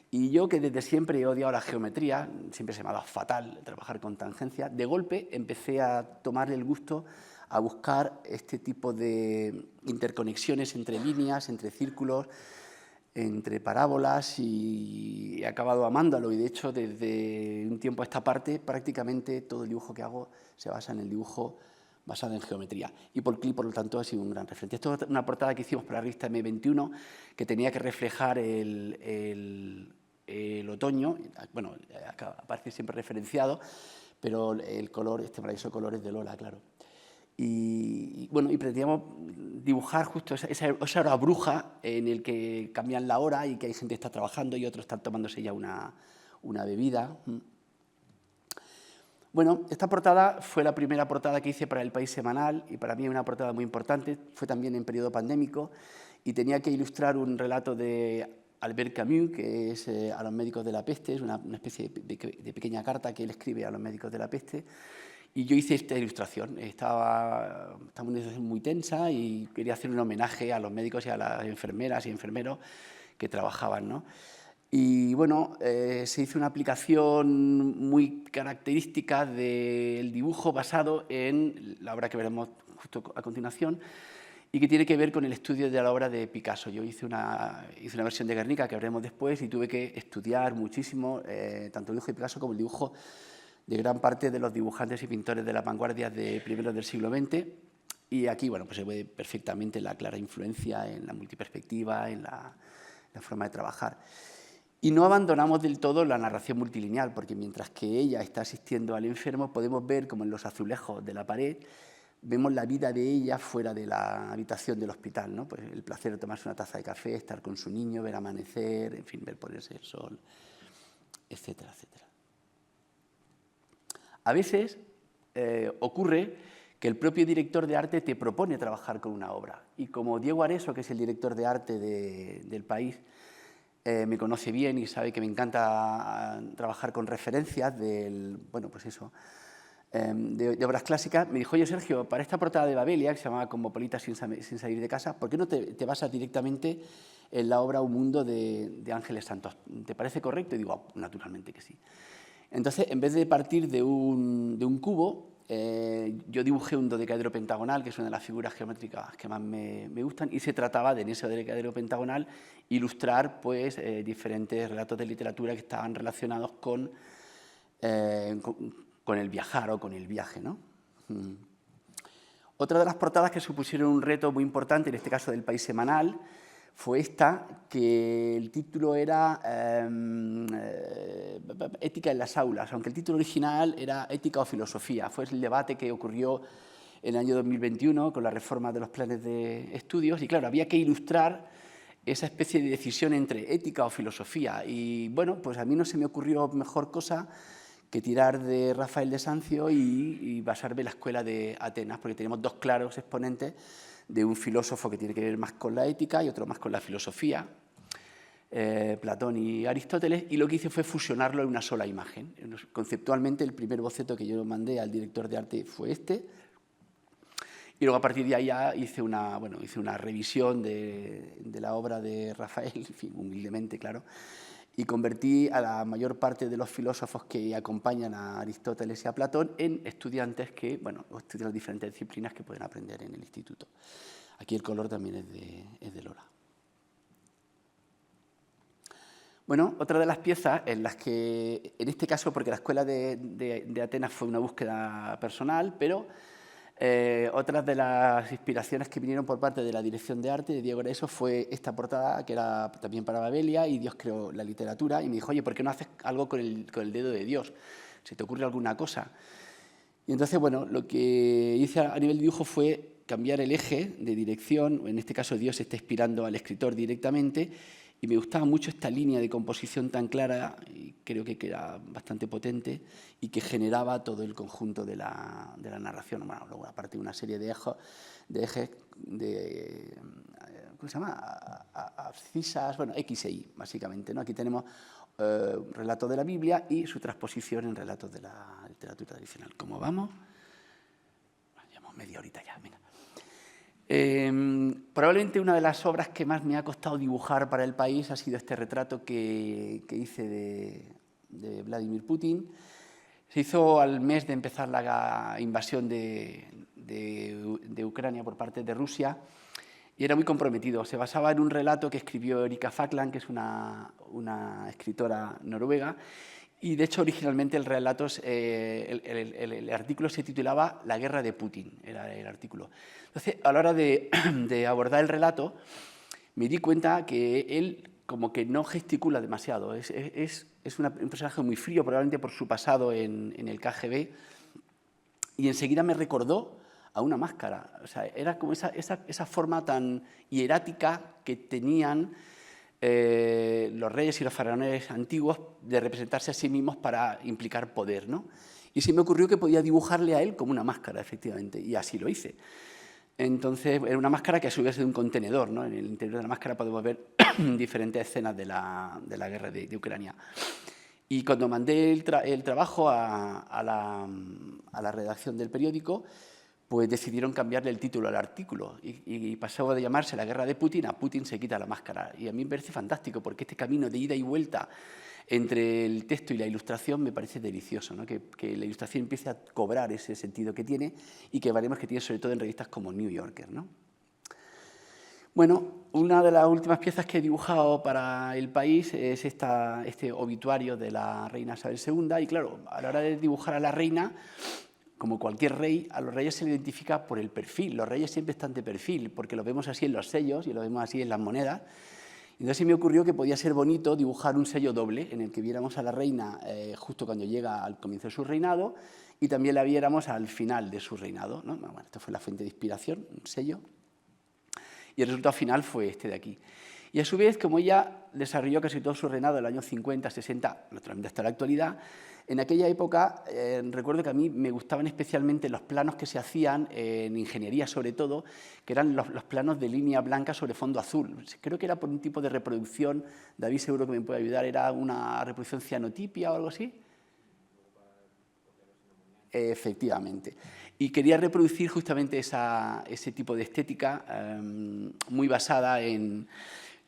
Y yo, que desde siempre he odiado la geometría, siempre se me ha dado fatal trabajar con tangencias, de golpe empecé a tomarle el gusto a buscar este tipo de interconexiones entre líneas, entre círculos, entre parábolas, y he acabado amándolo. Y de hecho, desde un tiempo a esta parte, prácticamente todo el dibujo que hago se basa en el dibujo basado en geometría. Y Paul Klee, por lo tanto, ha sido un gran referente. Esto es una portada que hicimos para la revista M21, que tenía que reflejar el otoño. Bueno, aparece siempre referenciado, pero el color, este maravilloso color es de Lola, claro. Y bueno, y pretendíamos dibujar justo esa hora bruja en el que cambian la hora y que hay gente que está trabajando y otros están tomándose ya una bebida. Bueno, esta portada fue la primera portada que hice para El País Semanal y para mí es una portada muy importante. Fue también en periodo pandémico y tenía que ilustrar un relato de Albert Camus, que es A los médicos de la peste, es una especie de pequeña carta que él escribe a los médicos de la peste. Y yo hice esta ilustración, estaba una situación muy tensa y quería hacer un homenaje a los médicos y a las enfermeras y enfermeros que trabajaban, ¿no? Y bueno, se hizo una aplicación muy característica del dibujo basado en la obra que veremos justo a continuación y que tiene que ver con el estudio de la obra de Picasso. Yo hice una versión de Guernica que veremos después y tuve que estudiar muchísimo tanto el dibujo de Picasso como el dibujo de gran parte de los dibujantes y pintores de la vanguardia de primeros del siglo XX. Y aquí bueno, pues se ve perfectamente la clara influencia en la multiperspectiva, en la forma de trabajar. Y no abandonamos del todo la narración multilineal, porque mientras que ella está asistiendo al enfermo, podemos ver como en los azulejos de la pared, vemos la vida de ella fuera de la habitación del hospital, ¿no? Pues el placer de tomarse una taza de café, estar con su niño, ver amanecer, en fin, ver ponerse el sol, etcétera, etcétera. A veces ocurre que el propio director de arte te propone trabajar con una obra. Y como Diego Areso, que es el director de arte del País, me conoce bien y sabe que me encanta trabajar con referencias de obras clásicas, me dijo: oye, Sergio, para esta portada de Babelia, que se llamaba Cosmopolita sin salir de casa, ¿por qué no te basas directamente en la obra Un mundo de Ángeles Santos? ¿Te parece correcto? Y digo: naturalmente que sí. Entonces, en vez de partir de un cubo, yo dibujé un dodecaedro pentagonal, que es una de las figuras geométricas que más me gustan, y se trataba de, en ese dodecaedro pentagonal, ilustrar pues, diferentes relatos de literatura que estaban relacionados con el viajar o con el viaje, ¿no? Otra de las portadas que supusieron un reto muy importante, en este caso del País Semanal, fue esta, que el título era Ética en las aulas, aunque el título original era Ética o filosofía. Fue el debate que ocurrió en el año 2021 con la reforma de los planes de estudios y, claro, había que ilustrar esa especie de decisión entre ética o filosofía. Y, bueno, pues a mí no se me ocurrió mejor cosa que tirar de Rafael de Sancio y basarme en la escuela de Atenas, porque tenemos dos claros exponentes de un filósofo que tiene que ver más con la ética y otro más con la filosofía, Platón y Aristóteles, y lo que hice fue fusionarlo en una sola imagen. Conceptualmente, el primer boceto que yo mandé al director de arte fue este, y luego a partir de ahí ya hice una revisión de la obra de Rafael, en fin, humildemente, claro, y convertí a la mayor parte de los filósofos que acompañan a Aristóteles y a Platón en estudiantes que, bueno, estudian las diferentes disciplinas que pueden aprender en el instituto. Aquí el color también es de Lola. Bueno, otra de las piezas en las que, en este caso, porque la escuela de Atenas fue una búsqueda personal, pero otras de las inspiraciones que vinieron por parte de la dirección de arte de Diego Areso fue esta portada, que era también para Babelia, y Dios creó la literatura, y me dijo: oye, ¿por qué no haces algo con el dedo de Dios? ¿Se te ocurre alguna cosa? Y entonces, bueno, lo que hice a nivel de dibujo fue cambiar el eje de dirección, en este caso Dios está inspirando al escritor directamente, y me gustaba mucho esta línea de composición tan clara, y creo que era bastante potente, y que generaba todo el conjunto de la narración. Bueno, luego, aparte de una serie de ejes, ¿cómo se llama? Abscisas, bueno, X e Y, básicamente, ¿no? Aquí tenemos relatos de la Biblia y su transposición en relatos de la literatura tradicional. ¿Cómo vamos? Llevamos media horita ya, venga. Probablemente una de las obras que más me ha costado dibujar para el País ha sido este retrato que hice de Vladimir Putin. Se hizo al mes de empezar la invasión de Ucrania por parte de Rusia y era muy comprometido. Se basaba en un relato que escribió Erika Falkland, que es una escritora noruega, y de hecho originalmente el relato, el artículo se titulaba La guerra de Putin, era el artículo. Entonces, a la hora de abordar el relato, me di cuenta que él como que no gesticula demasiado, es un personaje muy frío, probablemente por su pasado en el KGB, y enseguida me recordó a una máscara. O sea, era como esa forma tan hierática que tenían los reyes y los faraones antiguos de representarse a sí mismos para implicar poder, ¿no? Y se me ocurrió que podía dibujarle a él como una máscara, efectivamente, y así lo hice. Entonces, era una máscara que a su vez es de un contenedor, ¿no? En el interior de la máscara podemos ver diferentes escenas de la guerra de Ucrania. Y cuando mandé el trabajo a la redacción del periódico, pues decidieron cambiarle el título al artículo y pasó de llamarse La guerra de Putin a Putin se quita la máscara. Y a mí me parece fantástico porque este camino de ida y vuelta entre el texto y la ilustración me parece delicioso, ¿no? Que la ilustración empiece a cobrar ese sentido que tiene y que veremos que tiene sobre todo en revistas como New Yorker, ¿no? Bueno, una de las últimas piezas que he dibujado para el País es este obituario de la reina Isabel II y claro, a la hora de dibujar a la reina, como cualquier rey, a los reyes se le identifica por el perfil. Los reyes siempre están de perfil, porque lo vemos así en los sellos y lo vemos así en las monedas. Entonces se me ocurrió que podía ser bonito dibujar un sello doble en el que viéramos a la reina justo cuando llega al comienzo de su reinado y también la viéramos al final de su reinado, ¿no? Bueno, esto fue la fuente de inspiración, un sello. Y el resultado final fue este de aquí. Y a su vez, como ella desarrolló casi todo su reinado en el año 50, 60, naturalmente hasta la actualidad, en aquella época recuerdo que a mí me gustaban especialmente los planos que se hacían en ingeniería sobre todo, que eran los planos de línea blanca sobre fondo azul. Creo que era por un tipo de reproducción, David seguro que me puede ayudar, era una reproducción cianotipia o algo así. Efectivamente. Y quería reproducir justamente ese tipo de estética muy basada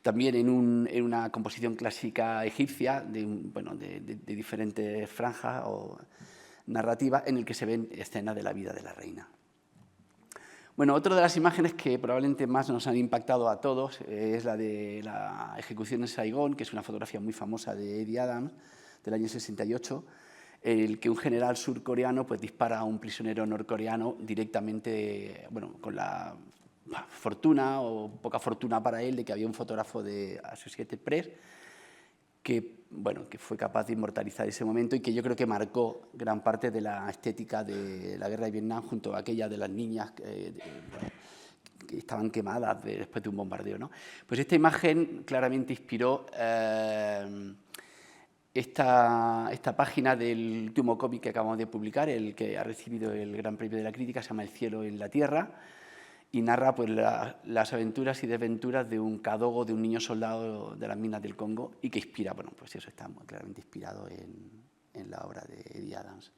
también en una composición clásica egipcia de diferentes franjas o narrativas en el que se ven escenas de la vida de la reina. Bueno, otra de las imágenes que probablemente más nos han impactado a todos es la de la ejecución en Saigón, que es una fotografía muy famosa de Eddie Adams del año 68, en el que un general surcoreano pues, dispara a un prisionero norcoreano directamente, bueno, con la fortuna o poca fortuna para él de que había un fotógrafo de Associated Press que, bueno, que fue capaz de inmortalizar ese momento y que yo creo que marcó gran parte de la estética de la guerra de Vietnam junto a aquella de las niñas que estaban quemadas después de un bombardeo, ¿no? Pues esta imagen claramente inspiró esta página del último cómic que acabamos de publicar, el que ha recibido el Gran Premio de la Crítica, se llama El cielo en la tierra, y narra pues, las aventuras y desventuras de un cadogo, de un niño soldado de las minas del Congo, y que inspira, bueno, pues eso está muy claramente inspirado en la obra de Eddie Adams.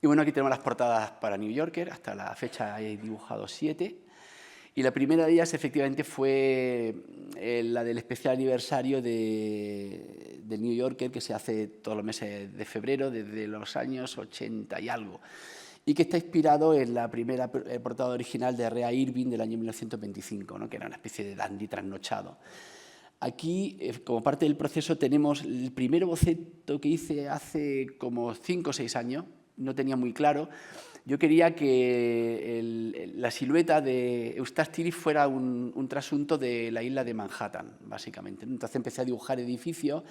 Y bueno, aquí tenemos las portadas para New Yorker, hasta la fecha he dibujado 7, y la primera de ellas efectivamente fue la del especial aniversario del New Yorker, que se hace todos los meses de febrero, desde los años 80 y algo, y que está inspirado en la primera portada original de Rea Irving del año 1925, ¿no? Que era una especie de dandy trasnochado. Aquí, como parte del proceso, tenemos el primer boceto que hice hace como 5 o 6 años, no tenía muy claro. Yo quería que la silueta de Eustace Tiris fuera un trasunto de la isla de Manhattan, básicamente. Entonces empecé a dibujar edificios,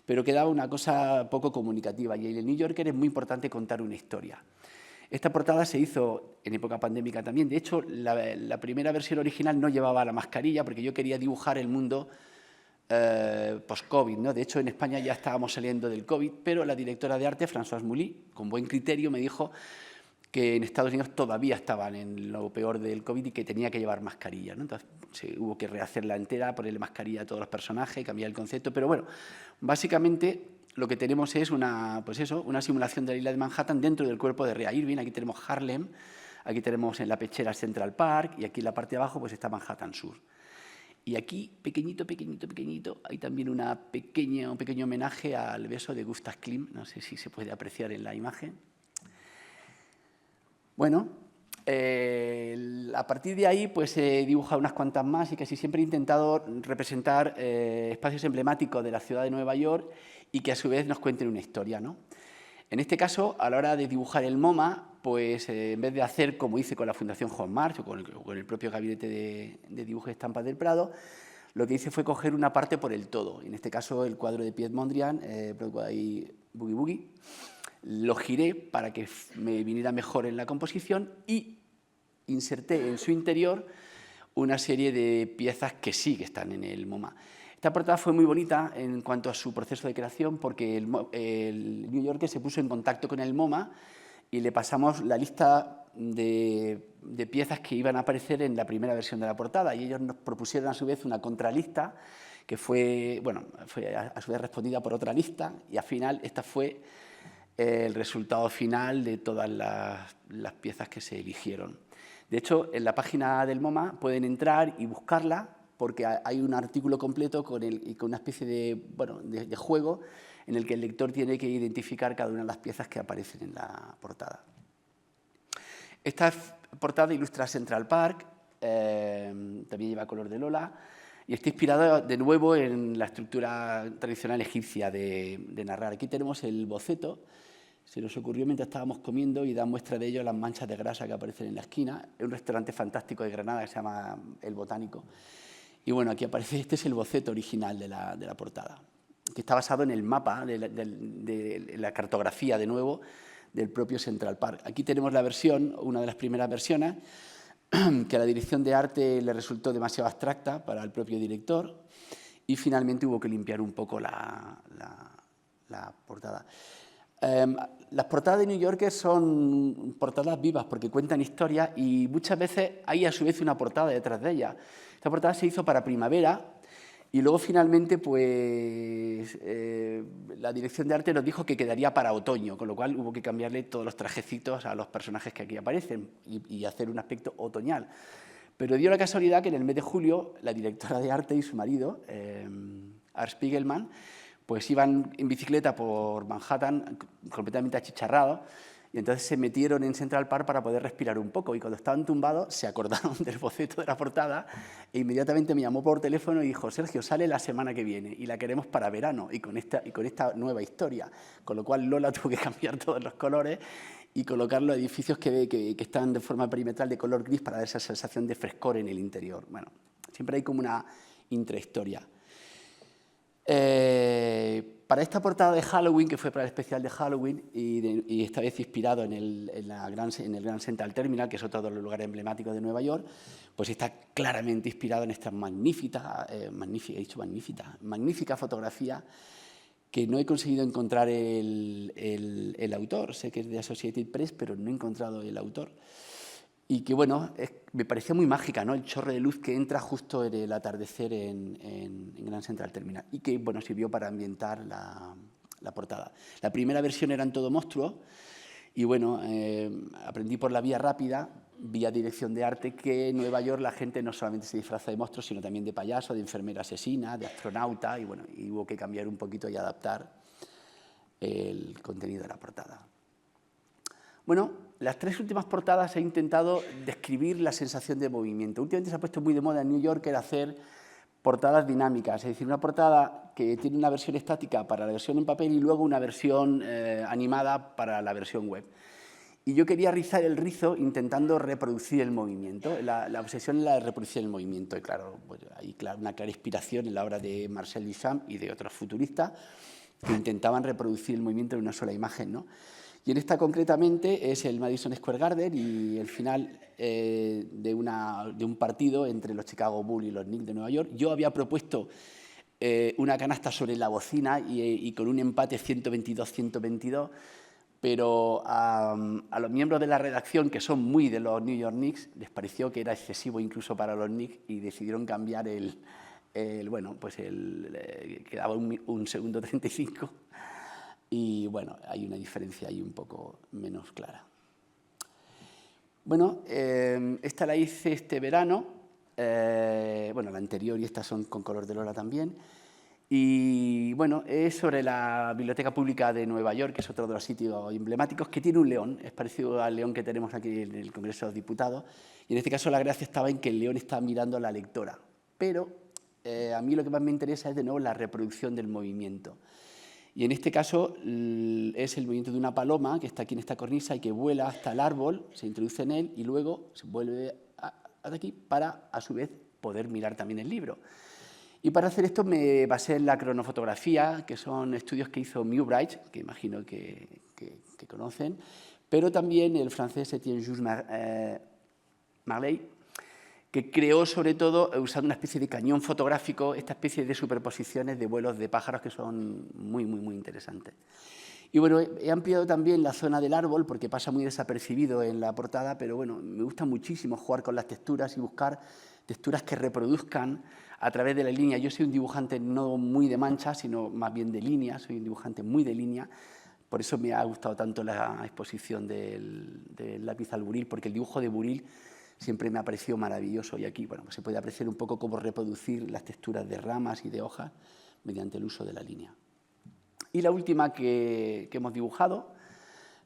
pero quedaba una cosa poco comunicativa. Y en el New Yorker es muy importante contar una historia. Esta portada se hizo en época pandémica también. De hecho, la primera versión original no llevaba la mascarilla porque yo quería dibujar el mundo post-COVID, ¿no? De hecho, en España ya estábamos saliendo del COVID, pero la directora de arte, Françoise Mouly, con buen criterio, me dijo que en Estados Unidos todavía estaban en lo peor del COVID y que tenía que llevar mascarilla, ¿no? Entonces hubo que rehacerla entera, ponerle mascarilla a todos los personajes, cambiar el concepto, pero bueno, básicamente lo que tenemos es una simulación de la isla de Manhattan dentro del cuerpo de Rea Irving. Aquí tenemos Harlem, aquí tenemos en la pechera Central Park y aquí en la parte de abajo pues está Manhattan Sur. Y aquí, pequeñito, hay también un pequeño homenaje al beso de Gustav Klimt, no sé si se puede apreciar en la imagen. Bueno, a partir de ahí pues he dibujado unas cuantas más y casi siempre he intentado representar espacios emblemáticos de la ciudad de Nueva York y que a su vez nos cuenten una historia, ¿no? En este caso, a la hora de dibujar el MoMA, pues en vez de hacer como hice con la Fundación Juan March o con el propio gabinete de dibujo y estampas del Prado, lo que hice fue coger una parte por el todo. En este caso, el cuadro de Piet Mondrian, Broadway Boogie Boogie, lo giré para que me viniera mejor en la composición y inserté en su interior una serie de piezas que sí que están en el MoMA. Esta portada fue muy bonita en cuanto a su proceso de creación porque el New Yorker se puso en contacto con el MoMA y le pasamos la lista de piezas que iban a aparecer en la primera versión de la portada y ellos nos propusieron a su vez una contralista que fue a su vez respondida por otra lista y al final esta fue el resultado final de todas las piezas que se eligieron. De hecho, en la página del MoMA pueden entrar y buscarla porque hay un artículo completo con una especie de juego en el que el lector tiene que identificar cada una de las piezas que aparecen en la portada. Esta portada ilustra Central Park, también lleva color de Lola, y está inspirada de nuevo en la estructura tradicional egipcia de narrar. Aquí tenemos el boceto, se nos ocurrió mientras estábamos comiendo y da muestra de ello las manchas de grasa que aparecen en la esquina. Es un restaurante fantástico de Granada que se llama El Botánico. Y bueno, aquí aparece, este es el boceto original de la portada, que está basado en el mapa, de la cartografía, de nuevo, del propio Central Park. Aquí tenemos la versión, una de las primeras versiones, que a la dirección de arte le resultó demasiado abstracta para el propio director y finalmente hubo que limpiar un poco la portada. Las portadas de New Yorker son portadas vivas porque cuentan historias y muchas veces hay a su vez una portada detrás de ellas. Esta portada se hizo para primavera y luego finalmente pues, la dirección de arte nos dijo que quedaría para otoño, con lo cual hubo que cambiarle todos los trajecitos a los personajes que aquí aparecen y hacer un aspecto otoñal. Pero dio la casualidad que en el mes de julio la directora de arte y su marido, Art Spiegelman, pues iban en bicicleta por Manhattan completamente achicharrados y entonces se metieron en Central Park para poder respirar un poco y cuando estaban tumbados se acordaron del boceto de la portada e inmediatamente me llamó por teléfono y dijo: Sergio, sale la semana que viene y la queremos para verano y con esta nueva historia, con lo cual Lola tuvo que cambiar todos los colores y colocar los edificios que están de forma perimetral de color gris para dar esa sensación de frescor en el interior. Bueno, siempre hay como una intrahistoria. Para esta portada de Halloween, que fue para el especial de Halloween, y esta vez inspirado en el Grand Central Terminal, que es otro de los lugares emblemáticos de Nueva York, pues está claramente inspirado en esta magnífica fotografía que no he conseguido encontrar el autor. Sé que es de Associated Press, pero no he encontrado el autor. Y que, bueno, me parecía muy mágica, ¿no? El chorro de luz que entra justo en el atardecer en Grand Central Terminal y que, bueno, sirvió para ambientar la portada. La primera versión eran todo monstruos y, bueno, aprendí por la vía rápida, vía dirección de arte, que en Nueva York la gente no solamente se disfraza de monstruos, sino también de payaso, de enfermera asesina, de astronauta, y, bueno, y hubo que cambiar un poquito y adaptar el contenido de la portada. Bueno, las tres últimas portadas he intentado describir la sensación de movimiento. Últimamente se ha puesto muy de moda en New York hacer portadas dinámicas, es decir, una portada que tiene una versión estática para la versión en papel y luego una versión animada para la versión web. Y yo quería rizar el rizo intentando reproducir el movimiento. La obsesión es la de reproducir el movimiento. Y claro, pues hay una clara inspiración en la obra de Marcel Duchamp y de otros futuristas que intentaban reproducir el movimiento en una sola imagen, ¿no? Y en esta concretamente es el Madison Square Garden y el final de un partido entre los Chicago Bulls y los Knicks de Nueva York. Yo había propuesto una canasta sobre la bocina y con un empate 122-122, pero a los miembros de la redacción, que son muy de los New York Knicks, les pareció que era excesivo incluso para los Knicks y decidieron cambiar quedaba un segundo 35. Y, bueno, hay una diferencia ahí un poco menos clara. Bueno, esta la hice este verano, bueno, la anterior y estas son con color de Lola también. Y, bueno, es sobre la Biblioteca Pública de Nueva York, que es otro de los sitios emblemáticos, que tiene un león, es parecido al león que tenemos aquí en el Congreso de los Diputados. Y en este caso la gracia estaba en que el león está mirando a la lectora. Pero a mí lo que más me interesa es, de nuevo, la reproducción del movimiento. Y en este caso es el movimiento de una paloma que está aquí en esta cornisa y que vuela hasta el árbol, se introduce en él y luego se vuelve hasta aquí para, a su vez, poder mirar también el libro. Y para hacer esto me basé en la cronofotografía, que son estudios que hizo Muybridge, que imagino que conocen, pero también el francés Étienne-Jules Marley, que creó sobre todo usando una especie de cañón fotográfico, esta especie de superposiciones de vuelos de pájaros que son muy, muy, muy interesantes. Y, bueno, he ampliado también la zona del árbol porque pasa muy desapercibido en la portada, pero, bueno, me gusta muchísimo jugar con las texturas y buscar texturas que reproduzcan a través de la línea. Yo soy un dibujante no muy de manchas, sino más bien de línea, soy un dibujante muy de línea. Por eso me ha gustado tanto la exposición del lápiz al buril, porque el dibujo de buril siempre me ha parecido maravilloso y aquí, bueno, pues se puede apreciar un poco cómo reproducir las texturas de ramas y de hojas mediante el uso de la línea. Y la última que hemos dibujado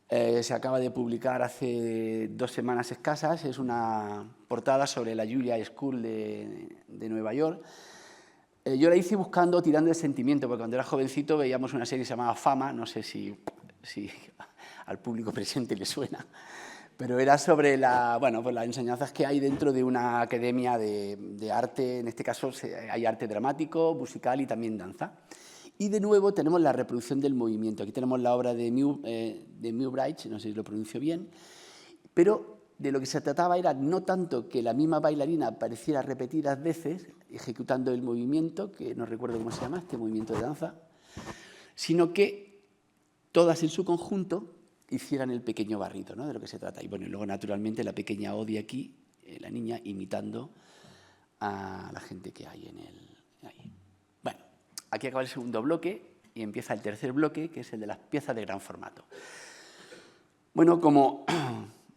se acaba de publicar hace 2 semanas escasas, es una portada sobre la Juilliard School de Nueva York. Yo la hice tirando de sentimiento, porque cuando era jovencito veíamos una serie que se llamaba Fama, no sé si al público presente le suena. pero era sobre pues las enseñanzas que hay dentro de una academia de arte, en este caso hay arte dramático, musical y también danza. Y de nuevo tenemos la reproducción del movimiento. Aquí tenemos la obra de Muybridge, no sé si lo pronuncio bien, pero de lo que se trataba era no tanto que la misma bailarina apareciera repetidas veces ejecutando el movimiento, que no recuerdo cómo se llama, este movimiento de danza, sino que todas en su conjunto hicieran el pequeño barrito, ¿no?, de lo que se trata. Y bueno, y luego naturalmente la pequeña Odie aquí, la niña imitando a la gente que hay ahí. Bueno, aquí acaba el segundo bloque y empieza el tercer bloque, que es el de las piezas de gran formato. Bueno, como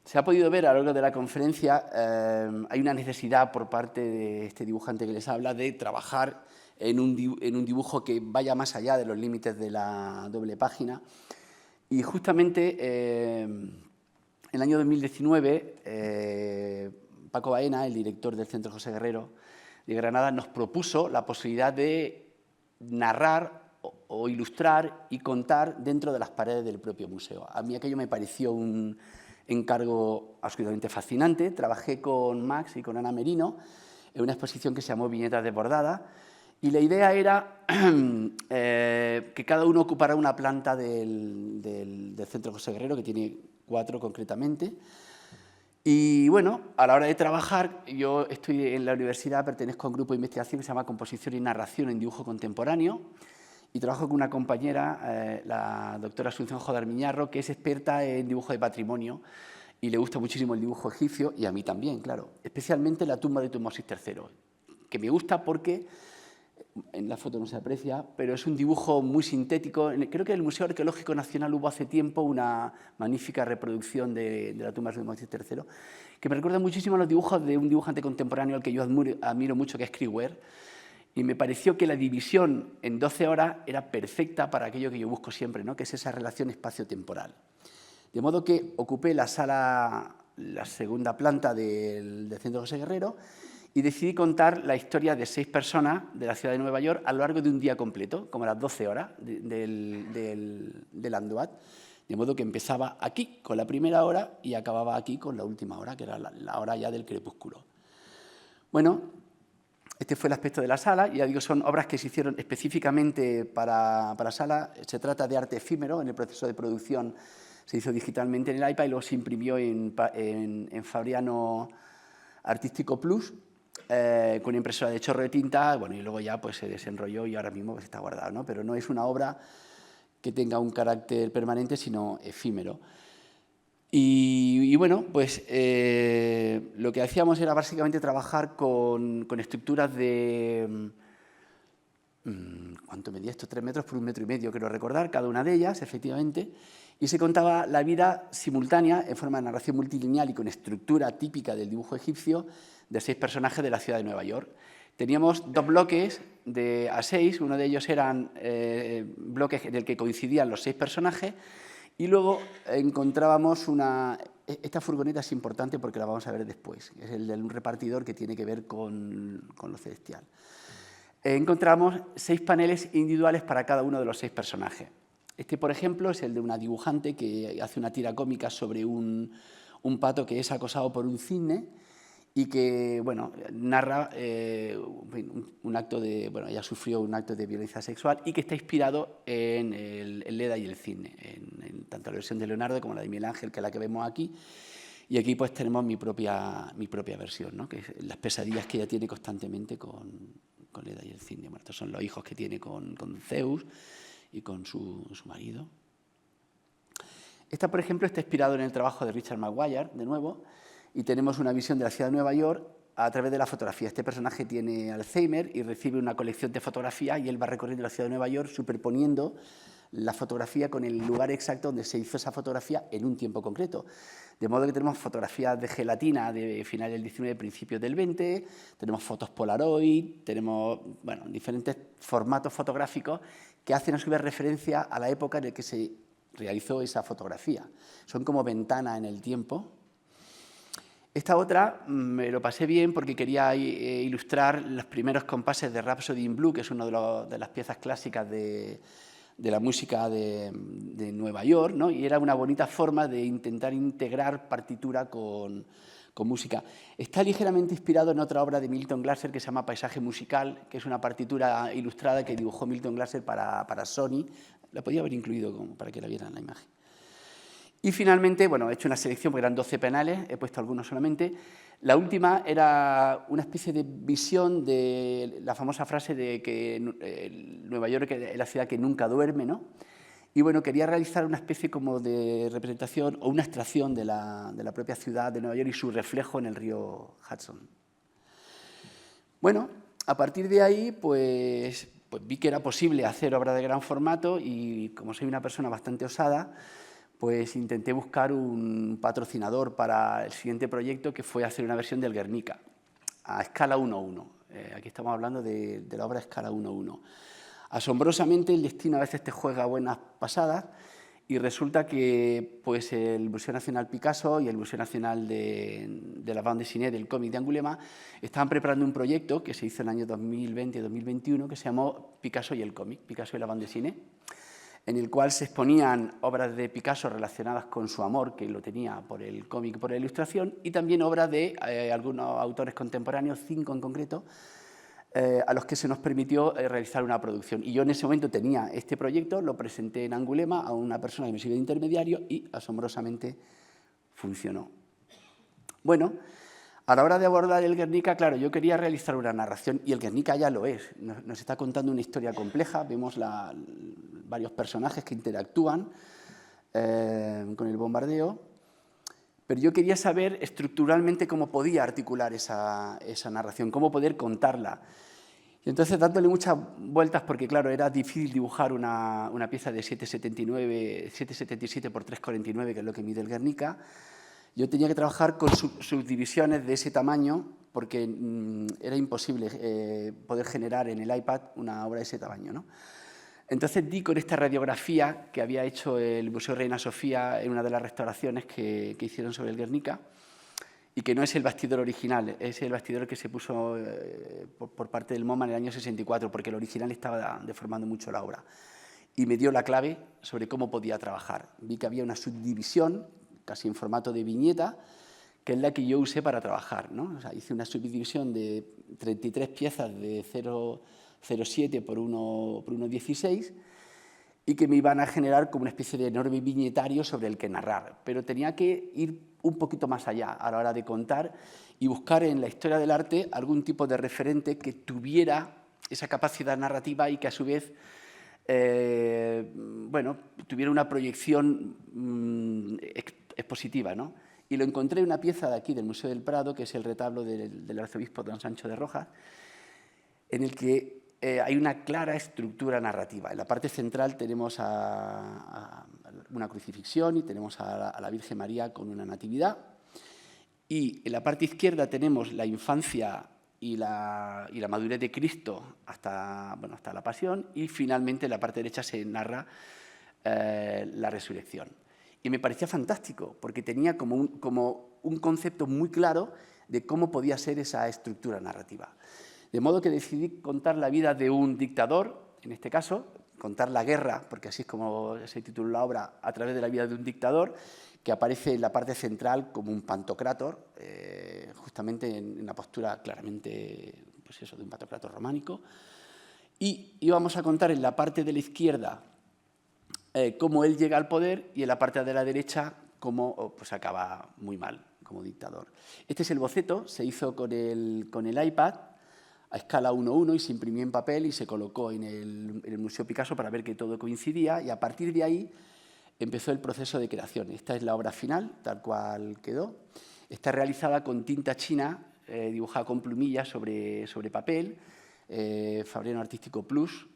se ha podido ver a lo largo de la conferencia, hay una necesidad por parte de este dibujante que les habla de trabajar en un dibujo que vaya más allá de los límites de la doble página. Y justamente en el año 2019, Paco Baena, el director del Centro José Guerrero de Granada, nos propuso la posibilidad de narrar o ilustrar y contar dentro de las paredes del propio museo. A mí aquello me pareció un encargo absolutamente fascinante. Trabajé con Max y con Ana Merino en una exposición que se llamó Viñetas desbordadas, y la idea era que cada uno ocupara una planta del Centro José Guerrero, que tiene 4 concretamente. Y bueno, a la hora de trabajar, yo estoy en la universidad, pertenezco a un grupo de investigación que se llama Composición y Narración en Dibujo Contemporáneo, y trabajo con una compañera, la doctora Asunción Jodar Miñarro, que es experta en dibujo de patrimonio y le gusta muchísimo el dibujo egipcio, y a mí también, claro, especialmente la tumba de Tutmosis III, que me gusta porque, en la foto no se aprecia, pero es un dibujo muy sintético. Creo que en el Museo Arqueológico Nacional hubo hace tiempo una magnífica reproducción de la tumba de Tutmosis III, que me recuerda muchísimo a los dibujos de un dibujante contemporáneo al que yo admiro mucho, que es Kriegler. Y me pareció que la división en 12 horas era perfecta para aquello que yo busco siempre, ¿no?, que es esa relación espacio-temporal. De modo que ocupé la segunda planta del Centro José Guerrero y decidí contar la historia de 6 personas de la ciudad de Nueva York a lo largo de un día completo, como las 12 horas del Andoat. De modo que empezaba aquí con la primera hora y acababa aquí con la última hora, que era la hora ya del crepúsculo. Bueno, este fue el aspecto de la sala. Ya digo, son obras que se hicieron específicamente para la sala. Se trata de arte efímero. En el proceso de producción se hizo digitalmente en el iPad y luego se imprimió en Fabriano Artístico Plus, con una impresora de chorro de tinta. Bueno, y luego ya pues se desenrolló y ahora mismo pues está guardado, ¿no? Pero no es una obra que tenga un carácter permanente, sino efímero. Y bueno, pues lo que hacíamos era básicamente trabajar con estructuras de... ¿Cuánto medía esto? 3 metros por 1,5 metros, quiero recordar, cada una de ellas, efectivamente. Y se contaba la vida simultánea, en forma de narración multilineal y con estructura típica del dibujo egipcio, de 6 personajes de la ciudad de Nueva York. Teníamos 2 bloques de A6, uno de ellos eran bloques en el que coincidían los 6 personajes. Y luego encontrábamos esta furgoneta es importante porque la vamos a ver después, es el de un repartidor que tiene que ver con lo celestial. Encontramos 6 paneles individuales para cada uno de los 6 personajes. Este, por ejemplo, es el de una dibujante que hace una tira cómica sobre un pato que es acosado por un cisne y que, bueno, narra un acto de... Bueno, ella sufrió un acto de violencia sexual y que está inspirado en el Leda y el cisne, en tanto la versión de Leonardo como la de Miguel Ángel, que es la que vemos aquí. Y aquí pues tenemos mi propia versión, ¿no?, que es las pesadillas que ella tiene constantemente con Leda y el cisne. Bueno, estos son los hijos que tiene con Zeus y con su marido. Esta, por ejemplo, está inspirado en el trabajo de Richard Maguire, de nuevo, y tenemos una visión de la ciudad de Nueva York a través de la fotografía. Este personaje tiene Alzheimer y recibe una colección de fotografías y él va recorriendo la ciudad de Nueva York superponiendo la fotografía con el lugar exacto donde se hizo esa fotografía en un tiempo concreto. De modo que tenemos fotografías de gelatina de finales del 19, principios del 20, tenemos fotos Polaroid, tenemos diferentes formatos fotográficos que hacen a su vez referencia a la época en la que se realizó esa fotografía. Son como ventana en el tiempo. Esta otra me lo pasé bien porque quería ilustrar los primeros compases de Rhapsody in Blue, que es una de las piezas clásicas de la música de Nueva York, ¿no? Y era una bonita forma de intentar integrar partitura con música. Está ligeramente inspirado en otra obra de Milton Glaser que se llama Paisaje musical, que es una partitura ilustrada que dibujó Milton Glaser para Sony. La podía haber incluido para que la vieran en la imagen. Y finalmente, bueno, he hecho una selección porque eran 12 penales, he puesto algunos solamente. La última era una especie de visión de la famosa frase de que Nueva York es la ciudad que nunca duerme, ¿no? Y bueno, quería realizar una especie como de representación o una extracción de la propia ciudad de Nueva York y su reflejo en el río Hudson. Bueno, a partir de ahí, pues vi que era posible hacer obra de gran formato y como soy una persona bastante osada, pues intenté buscar un patrocinador para el siguiente proyecto, que fue hacer una versión del Guernica, a escala 1:1. Aquí estamos hablando de la obra a escala 1:1. Asombrosamente, el destino a veces te juega buenas pasadas y resulta que pues, el Museo Nacional Picasso y el Museo Nacional de la Bande Dessinée del cómic de Angoulême estaban preparando un proyecto que se hizo en el año 2020-2021 que se llamó Picasso y el cómic, Picasso y la Bande Dessinée, en el cual se exponían obras de Picasso relacionadas con su amor, que lo tenía por el cómic y por la ilustración, y también obras de algunos autores contemporáneos, 5 en concreto, a los que se nos permitió realizar una producción. Y yo en ese momento tenía este proyecto, lo presenté en Angoulême a una persona que me sirvió de intermediario y asombrosamente funcionó. Bueno, a la hora de abordar el Guernica, claro, yo quería realizar una narración y el Guernica ya lo es. Nos está contando una historia compleja, vemos varios personajes que interactúan con el bombardeo, pero yo quería saber estructuralmente cómo podía articular esa narración, cómo poder contarla. Y entonces, dándole muchas vueltas, porque claro, era difícil dibujar una pieza de 7,77 por 3,49, que es lo que mide el Guernica, yo tenía que trabajar con subdivisiones de ese tamaño, porque era imposible poder generar en el iPad una obra de ese tamaño, ¿no? Entonces di con esta radiografía que había hecho el Museo Reina Sofía en una de las restauraciones que hicieron sobre el Guernica, y que no es el bastidor original, es el bastidor que se puso por parte del MoMA en el año 64, porque el original estaba deformando mucho la obra. Y me dio la clave sobre cómo podía trabajar. Vi que había una subdivisión, casi en formato de viñeta, que es la que yo usé para trabajar, ¿no? O sea, hice una subdivisión de 33 piezas de 0,07 por 1,16 y que me iban a generar como una especie de enorme viñetario sobre el que narrar. Pero tenía que ir un poquito más allá a la hora de contar y buscar en la historia del arte algún tipo de referente que tuviera esa capacidad narrativa y que a su vez bueno, tuviera una proyección expositiva, ¿no? Y lo encontré en una pieza de aquí del Museo del Prado, que es el retablo del arzobispo don Sancho de Rojas, en el que hay una clara estructura narrativa. En la parte central tenemos a una crucifixión y tenemos a la Virgen María con una natividad. Y en la parte izquierda tenemos la infancia y la madurez de Cristo hasta la pasión, y finalmente en la parte derecha se narra la resurrección. Y me parecía fantástico, porque tenía como un concepto muy claro de cómo podía ser esa estructura narrativa. De modo que decidí contar la vida de un dictador, en este caso, contar la guerra, porque así es como se titula la obra, a través de la vida de un dictador, que aparece en la parte central como un pantocrátor, justamente en una postura claramente pues eso, de un pantocrátor románico. Y íbamos a contar en la parte de la izquierda cómo él llega al poder y en la parte de la derecha cómo pues, acaba muy mal como dictador. Este es el boceto, se hizo con el iPad a escala 1:1 y se imprimió en papel y se colocó en el Museo Picasso para ver que todo coincidía, y a partir de ahí empezó el proceso de creación. Esta es la obra final, tal cual quedó. Está realizada con tinta china, dibujada con plumillas sobre papel, Fabriano Artístico Plus,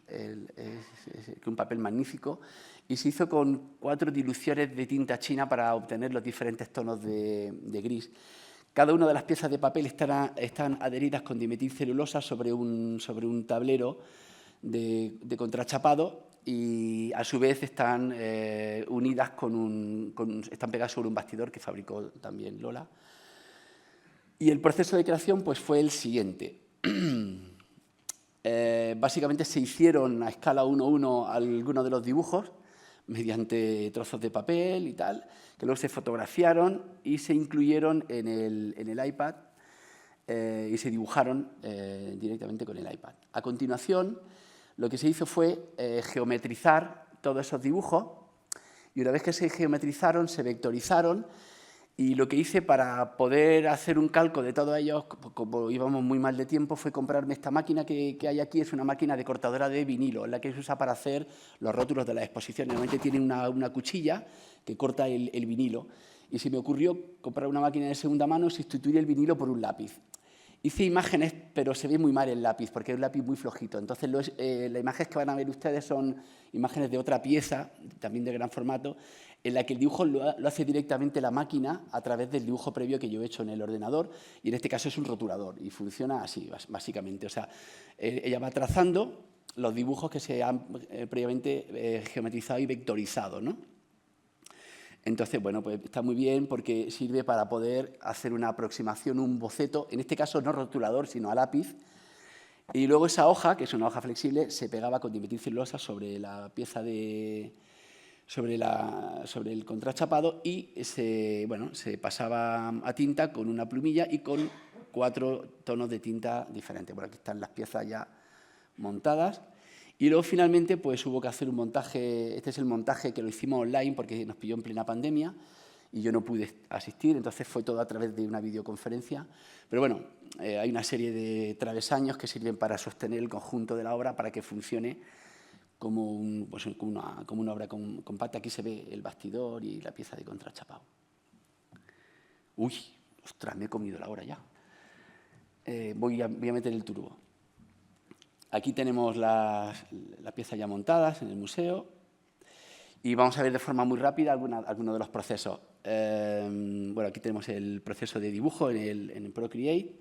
un papel magnífico, y se hizo con 4 diluciones de tinta china para obtener los diferentes tonos de gris. Cada una de las piezas de papel están adheridas con dimetilcelulosa sobre un tablero de contrachapado, y a su vez están unidas están pegadas sobre un bastidor que fabricó también Lola. Y el proceso de creación pues, fue el siguiente. Básicamente se hicieron a escala 1:1 algunos de los dibujos mediante trozos de papel y tal, que luego se fotografiaron y se incluyeron en el iPad y se dibujaron directamente con el iPad. A continuación, lo que se hizo fue geometrizar todos esos dibujos y una vez que se geometrizaron, se vectorizaron. Y lo que hice para poder hacer un calco de todos ellos, como íbamos muy mal de tiempo, fue comprarme esta máquina que hay aquí. Es una máquina de cortadora de vinilo, es la que se usa para hacer los rótulos de las exposiciones. Normalmente tiene una cuchilla que corta el vinilo. Y se me ocurrió comprar una máquina de segunda mano y sustituir el vinilo por un lápiz. Hice imágenes, pero se ve muy mal el lápiz, porque es un lápiz muy flojito. Entonces, las imágenes que van a ver ustedes son imágenes de otra pieza, también de gran formato, en la que el dibujo lo hace directamente la máquina a través del dibujo previo que yo he hecho en el ordenador, y en este caso es un rotulador, y funciona así, básicamente. O sea, ella va trazando los dibujos que se han previamente geometrizado y vectorizado, ¿no? Entonces, bueno, pues está muy bien porque sirve para poder hacer una aproximación, un boceto, en este caso no rotulador, sino a lápiz. Y luego esa hoja, que es una hoja flexible, se pegaba con dimetilcelulosa sobre la pieza sobre el contrachapado y se pasaba a tinta con una plumilla y con 4 tonos de tinta diferentes. Bueno, aquí están las piezas ya montadas. Y luego, finalmente, pues hubo que hacer un montaje. Este es el montaje que lo hicimos online porque nos pilló en plena pandemia y yo no pude asistir, entonces fue todo a través de una videoconferencia. Pero bueno, hay una serie de travesaños que sirven para sostener el conjunto de la obra para que funcione como una obra compacta. Aquí se ve el bastidor y la pieza de contrachapado. Uy, ostras, me he comido la hora ya. Voy a meter el turbo. Aquí tenemos las piezas ya montadas en el museo y vamos a ver de forma muy rápida algunos de los procesos. Bueno, aquí tenemos el proceso de dibujo en Procreate.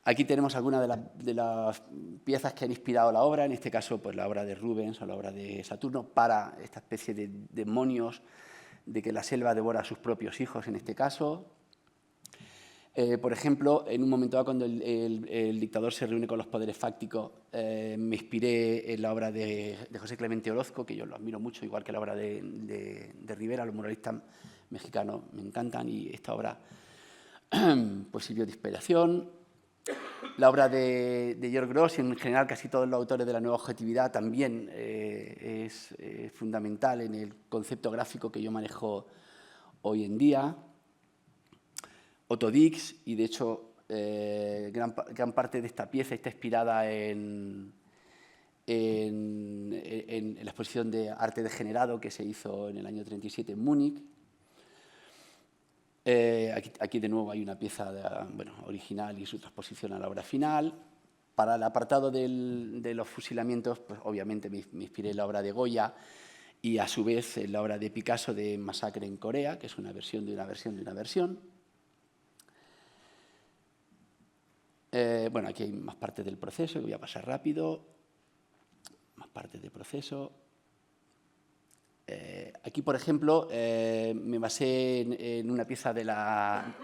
Aquí tenemos algunas de las piezas que han inspirado la obra, en este caso pues la obra de Rubens o la obra de Saturno, para esta especie de demonios de que la selva devora a sus propios hijos, en este caso. Por ejemplo, en un momento dado, cuando el dictador se reúne con los poderes fácticos, me inspiré en la obra de José Clemente Orozco, que yo lo admiro mucho, igual que la obra de Rivera. Los muralistas mexicanos me encantan y esta obra pues sirvió de inspiración. La obra de George Grosz y en general casi todos los autores de la nueva objetividad también es fundamental en el concepto gráfico que yo manejo hoy en día. Otto Dix, y de hecho gran parte de esta pieza está inspirada en la exposición de arte degenerado que se hizo en el año 37 en Múnich. Aquí de nuevo hay una pieza original y su transposición a la obra final. Para el apartado de los fusilamientos, pues obviamente me inspiré en la obra de Goya y a su vez en la obra de Picasso de Masacre en Corea, que es una versión de una versión de una versión. Bueno, aquí hay más partes del proceso, que voy a pasar rápido. Más partes del proceso. Aquí, por ejemplo, me basé en una pieza de la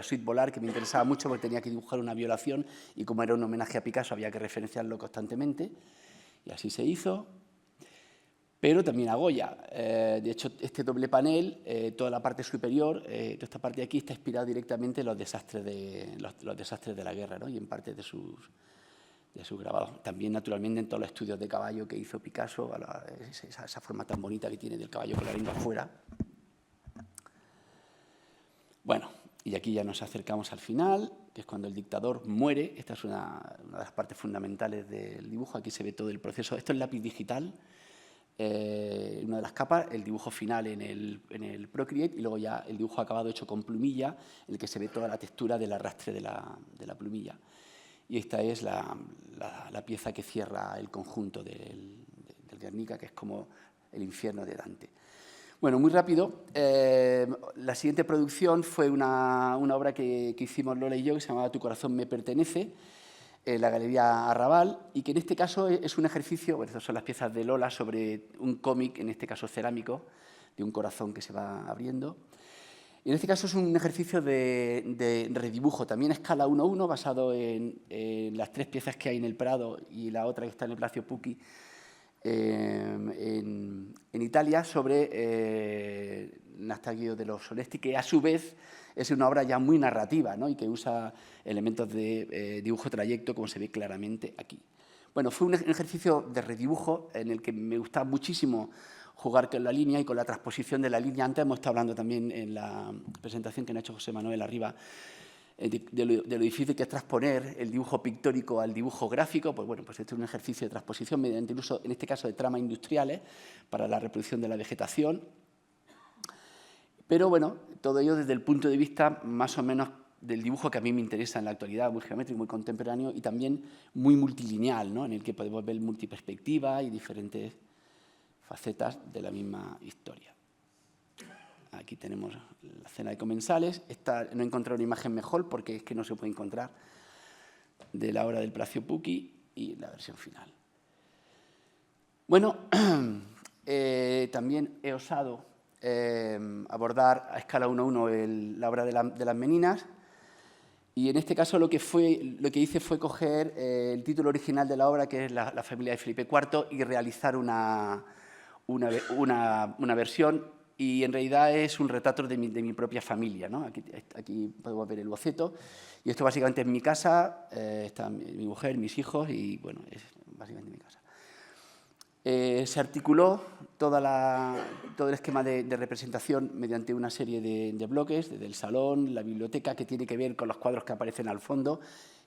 suite Volar que me interesaba mucho porque tenía que dibujar una violación y como era un homenaje a Picasso había que referenciarlo constantemente y así se hizo. Pero también a Goya. De hecho, este doble panel, toda la parte superior, toda esta parte de aquí está inspirada directamente en los desastres de la guerra, ¿no? Y en parte de sus grabados. También, naturalmente, en todos los estudios de caballo que hizo Picasso, esa forma tan bonita que tiene del caballo con la lengua afuera. Bueno, y aquí ya nos acercamos al final, que es cuando el dictador muere. Esta es una de las partes fundamentales del dibujo. Aquí se ve todo el proceso. Esto es lápiz digital. Una de las capas, el dibujo final en el Procreate y luego ya el dibujo acabado hecho con plumilla, en el que se ve toda la textura del arrastre de la plumilla. Y esta es la pieza que cierra el conjunto del Guernica, que es como el infierno de Dante. Bueno, muy rápido, la siguiente producción fue una obra que hicimos Lola y yo, que se llamaba Tu corazón me pertenece, la Galería Arrabal, y que en este caso es un ejercicio, bueno, estas son las piezas de Lola sobre un cómic, en este caso cerámico, de un corazón que se va abriendo. Y en este caso es un ejercicio de redibujo, también a escala 1:1, basado en las 3 piezas que hay en el Prado y la otra que está en el Palacio Pucchi en Italia, sobre Nastagio de los Onesti, que a su vez es una obra ya muy narrativa, ¿no? Y que usa elementos de dibujo trayecto, como se ve claramente aquí. Bueno, fue un ejercicio de redibujo en el que me gustaba muchísimo jugar con la línea y con la transposición de la línea. Antes hemos estado hablando también en la presentación que nos ha hecho José Manuel arriba de lo difícil que es transponer el dibujo pictórico al dibujo gráfico. Pues bueno, pues este es un ejercicio de transposición mediante el uso, en este caso, de tramas industriales para la reproducción de la vegetación. Pero bueno, todo ello desde el punto de vista más o menos del dibujo que a mí me interesa en la actualidad, muy geométrico, muy contemporáneo y también muy multilineal, ¿no? En el que podemos ver multiperspectiva y diferentes facetas de la misma historia. Aquí tenemos la escena de comensales. Esta no he encontrado una imagen mejor porque es que no se puede encontrar, de la obra del Palacio Pucchi y la versión final. Bueno, también he osado abordar a escala 1:1 la obra de las Meninas, y en este caso lo que hice fue coger el título original de la obra, que es la familia de Felipe IV, y realizar una versión, y en realidad es un retrato de mi propia familia, ¿no? Aquí podemos ver el boceto, y esto básicamente es mi casa, está mi mujer, mis hijos, y bueno, es básicamente mi casa. Se articuló todo el esquema de representación mediante una serie de bloques, desde el salón, la biblioteca, que tiene que ver con los cuadros que aparecen al fondo,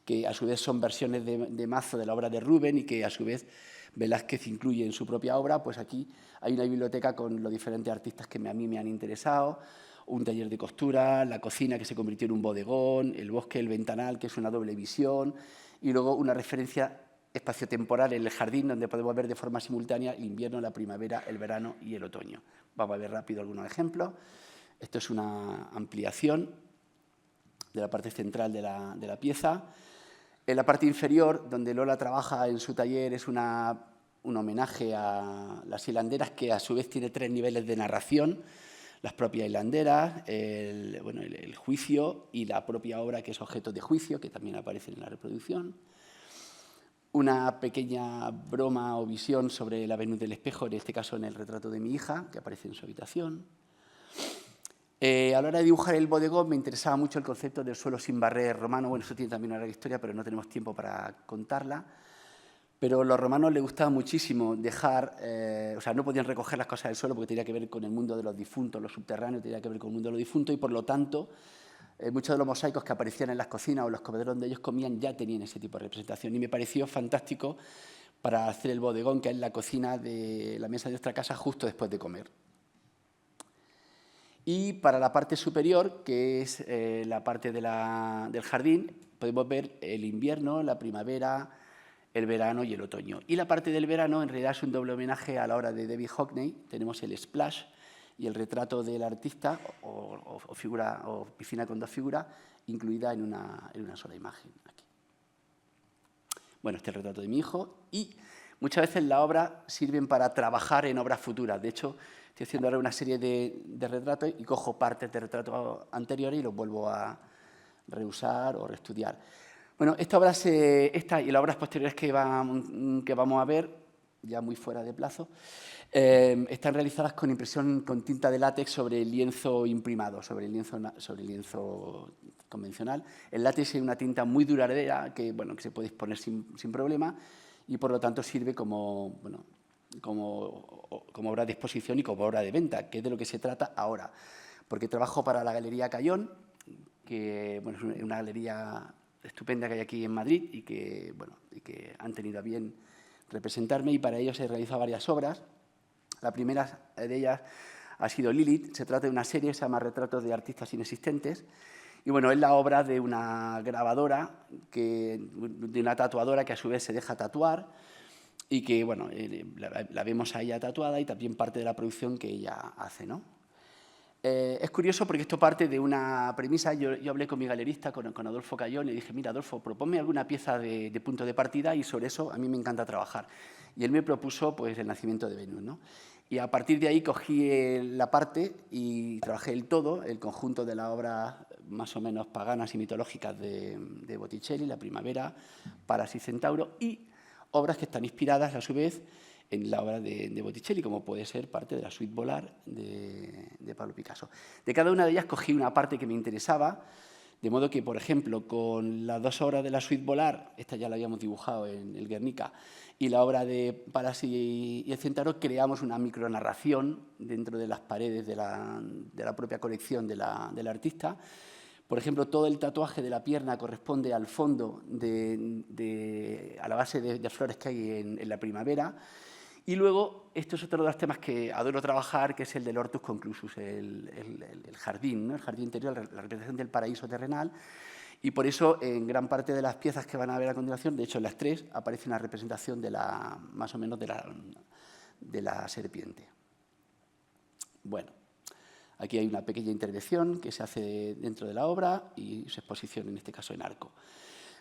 que a su vez son versiones de mazo de la obra de Rubens y que a su vez Velázquez incluye en su propia obra. Pues aquí hay una biblioteca con los diferentes artistas que a mí me han interesado, un taller de costura, la cocina que se convirtió en un bodegón, el bosque, el ventanal, que es una doble visión, y luego una referencia espaciotemporal en el jardín, donde podemos ver de forma simultánea el invierno, la primavera, el verano y el otoño. Vamos a ver rápido algunos ejemplos. Esto es una ampliación de la parte central de la pieza. En la parte inferior, donde Lola trabaja en su taller, es un homenaje a las hilanderas, que a su vez tiene 3 niveles de narración: las propias hilanderas, el juicio y la propia obra, que es objeto de juicio, que también aparece en la reproducción. Una pequeña broma o visión sobre la Venus del espejo, en este caso en el retrato de mi hija, que aparece en su habitación. A la hora de dibujar el bodegón me interesaba mucho el concepto del suelo sin barrer romano. Bueno, eso tiene también una larga historia, pero no tenemos tiempo para contarla. Pero a los romanos les gustaba muchísimo dejar, o sea, no podían recoger las cosas del suelo porque tenía que ver con el mundo de los difuntos, los subterráneos, tenía que ver con el mundo de los difuntos, y por lo tanto muchos de los mosaicos que aparecían en las cocinas o en los comederos donde ellos comían ya tenían ese tipo de representación, y me pareció fantástico para hacer el bodegón, que es la cocina de la mesa de nuestra casa justo después de comer. Y para la parte superior, que es la parte del jardín, podemos ver el invierno, la primavera, el verano y el otoño. Y la parte del verano en realidad es un doble homenaje a la obra de David Hockney. Tenemos el splash y el retrato del artista, o piscina con 2 figuras, incluida en una sola imagen. Aquí. Bueno, este es el retrato de mi hijo, y muchas veces las obras sirven para trabajar en obras futuras. De hecho, estoy haciendo ahora una serie de retratos y cojo partes de retratos anteriores y los vuelvo a reusar o reestudiar. Bueno, esta obra y las obras posteriores que vamos a ver, ya muy fuera de plazo, están realizadas con impresión con tinta de látex sobre el lienzo imprimado, sobre el lienzo convencional. El látex es una tinta muy duradera que se puede exponer sin problema, y por lo tanto sirve como obra de exposición y como obra de venta, que es de lo que se trata ahora. Porque trabajo para la Galería Cayón, que es una galería estupenda que hay aquí en Madrid y que han tenido a bien representarme, y para ellos he realizado varias obras. La primera de ellas ha sido Lilith. Se trata de una serie, se llama Retratos de artistas inexistentes, y bueno, es la obra de una grabadora, de una tatuadora que a su vez se deja tatuar, y que la vemos a ella tatuada, y también parte de la producción que ella hace, ¿no? Es curioso porque esto parte de una premisa. Yo hablé con mi galerista, con Adolfo Cayón, y le dije: mira, Adolfo, proponme alguna pieza de punto de partida, y sobre eso a mí me encanta trabajar. Y él me propuso pues el nacimiento de Venus, ¿no? Y a partir de ahí cogí la parte y trabajé el todo, el conjunto de las obras más o menos paganas y mitológicas de Botticelli, La Primavera, Paras y Centauro, y obras que están inspiradas, a su vez, en la obra de Botticelli, como puede ser parte de la suite Volar de Pablo Picasso. De cada una de ellas cogí una parte que me interesaba, de modo que, por ejemplo, con las 2 obras de la suite Volar, esta ya la habíamos dibujado en el Guernica, y la obra de Paras y el Centauro, creamos una micronarración dentro de las paredes de la propia colección del artista. Por ejemplo, todo el tatuaje de la pierna corresponde al fondo, a la base de flores que hay en La Primavera. Y luego, esto es otro de los temas que adoro trabajar, que es el del hortus conclusus, el jardín, ¿no? El jardín interior, la representación del paraíso terrenal. Y por eso, en gran parte de las piezas que van a ver a continuación, de hecho en las 3, aparece una representación más o menos de la serpiente. Bueno, aquí hay una pequeña intervención que se hace dentro de la obra y su exposición, en este caso, en arco.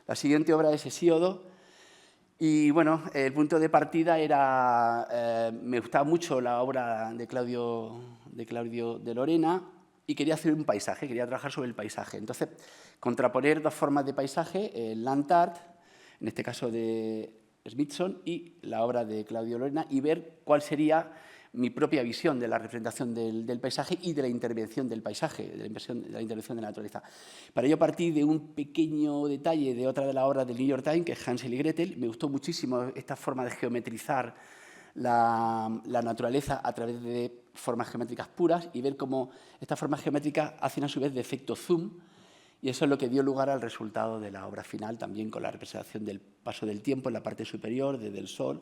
La siguiente obra es Hesíodo. Y bueno, el punto de partida era, me gustaba mucho la obra de Claudio de Lorena y quería hacer un paisaje, quería trabajar sobre el paisaje. Entonces, contraponer 2 formas de paisaje, el land art, en este caso de Smithson, y la obra de Claudio Lorena, y ver cuál sería mi propia visión de la representación del paisaje y de la intervención del paisaje, de la intervención de la naturaleza. Para ello partí de un pequeño detalle de otra de las obras del New York Times, que es Hansel y Gretel. Me gustó muchísimo esta forma de geometrizar la naturaleza a través de formas geométricas puras y ver cómo estas formas geométricas hacen a su vez de efecto zoom, y eso es lo que dio lugar al resultado de la obra final, también con la representación del paso del tiempo en la parte superior, desde el Sol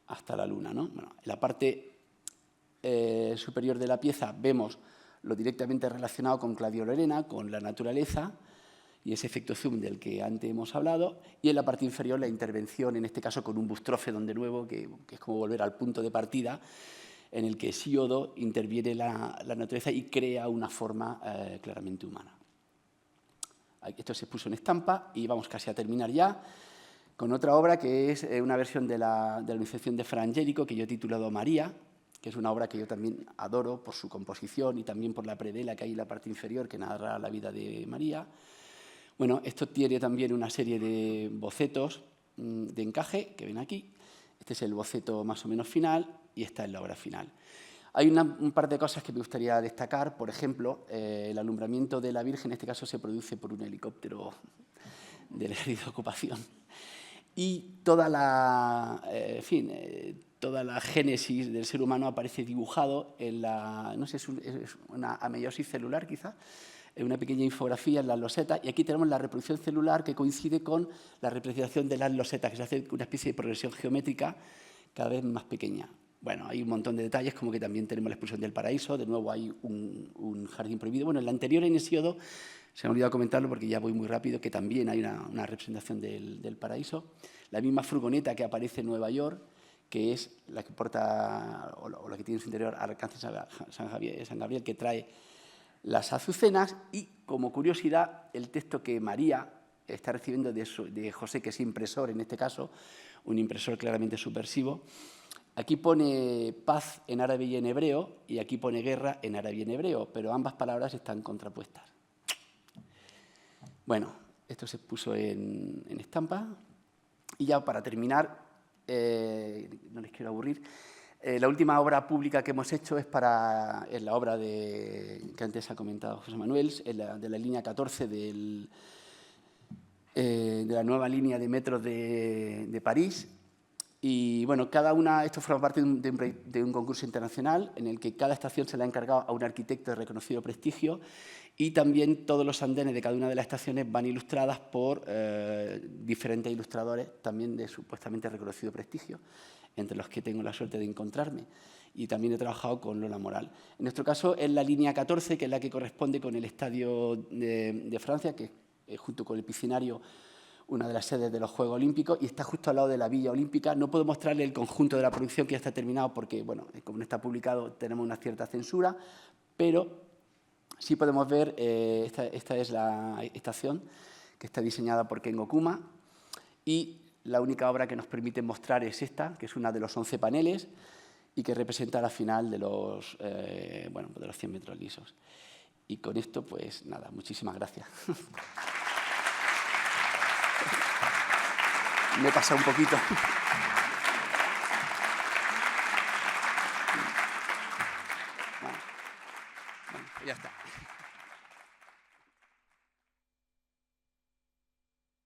hasta la Luna, ¿no? Bueno, en la parte superior de la pieza vemos lo directamente relacionado con Claudio Lorena, con la naturaleza y ese efecto zoom del que antes hemos hablado, y en la parte inferior la intervención, en este caso con un Bustrophe de nuevo, que es como volver al punto de partida, en el que Hesíodo interviene la naturaleza y crea una forma claramente humana. Esto se expuso en estampa y vamos casi a terminar ya con otra obra que es una versión de la Anunciación de Fra Angelico, que yo he titulado María, que es una obra que yo también adoro por su composición y también por la predela que hay en la parte inferior que narra la vida de María. Bueno, esto tiene también una serie de bocetos de encaje que ven aquí. Este es el boceto más o menos final y esta es la obra final. Hay un par de cosas que me gustaría destacar. Por ejemplo, el alumbramiento de la Virgen, en este caso, se produce por un helicóptero del ejército de ocupación. Y toda la génesis del ser humano aparece dibujado en no sé, es una ameiosis celular quizá, en una pequeña infografía en las losetas, y aquí tenemos la reproducción celular que coincide con la representación de las losetas, que se hace una especie de progresión geométrica cada vez más pequeña. Bueno, hay un montón de detalles, como que también tenemos la expulsión del paraíso, de nuevo hay un jardín prohibido. Bueno, en la anterior, en Hesíodo, se me ha olvidado comentarlo porque ya voy muy rápido, que también hay una representación del paraíso. La misma furgoneta que aparece en Nueva York, que es la que porta, o la que tiene en su interior Arcángel San Gabriel, que trae las azucenas. Y, como curiosidad, el texto que María está recibiendo de José, que es impresor en este caso, un impresor claramente subversivo, aquí pone paz en árabe y en hebreo, y aquí pone guerra en árabe y en hebreo, pero ambas palabras están contrapuestas. Bueno, esto se puso en estampa. Y ya para terminar, no les quiero aburrir, la última obra pública que hemos hecho es la obra que antes ha comentado José Manuel, de la línea 14 de la nueva línea de metro de París. Y bueno, esto forma parte de un concurso internacional en el que cada estación se le ha encargado a un arquitecto de reconocido prestigio, y también todos los andenes de cada una de las estaciones van ilustradas por diferentes ilustradores también de supuestamente reconocido prestigio, entre los que tengo la suerte de encontrarme. Y también he trabajado con Lola Moral. En nuestro caso es la línea 14, que es la que corresponde con el Estadio de Francia, que junto con el Piscinario, una de las sedes de los Juegos Olímpicos, y está justo al lado de la Villa Olímpica. No puedo mostrarle el conjunto de la producción, que ya está terminado, porque, bueno, como no está publicado, tenemos una cierta censura, pero sí podemos ver, esta es la estación, que está diseñada por Kengo Kuma, y la única obra que nos permite mostrar es esta, que es una de los 11 paneles, y que representa la final de los 100 metros lisos. Y con esto, pues nada, muchísimas gracias. Me he pasado un poquito. Bueno, ya está.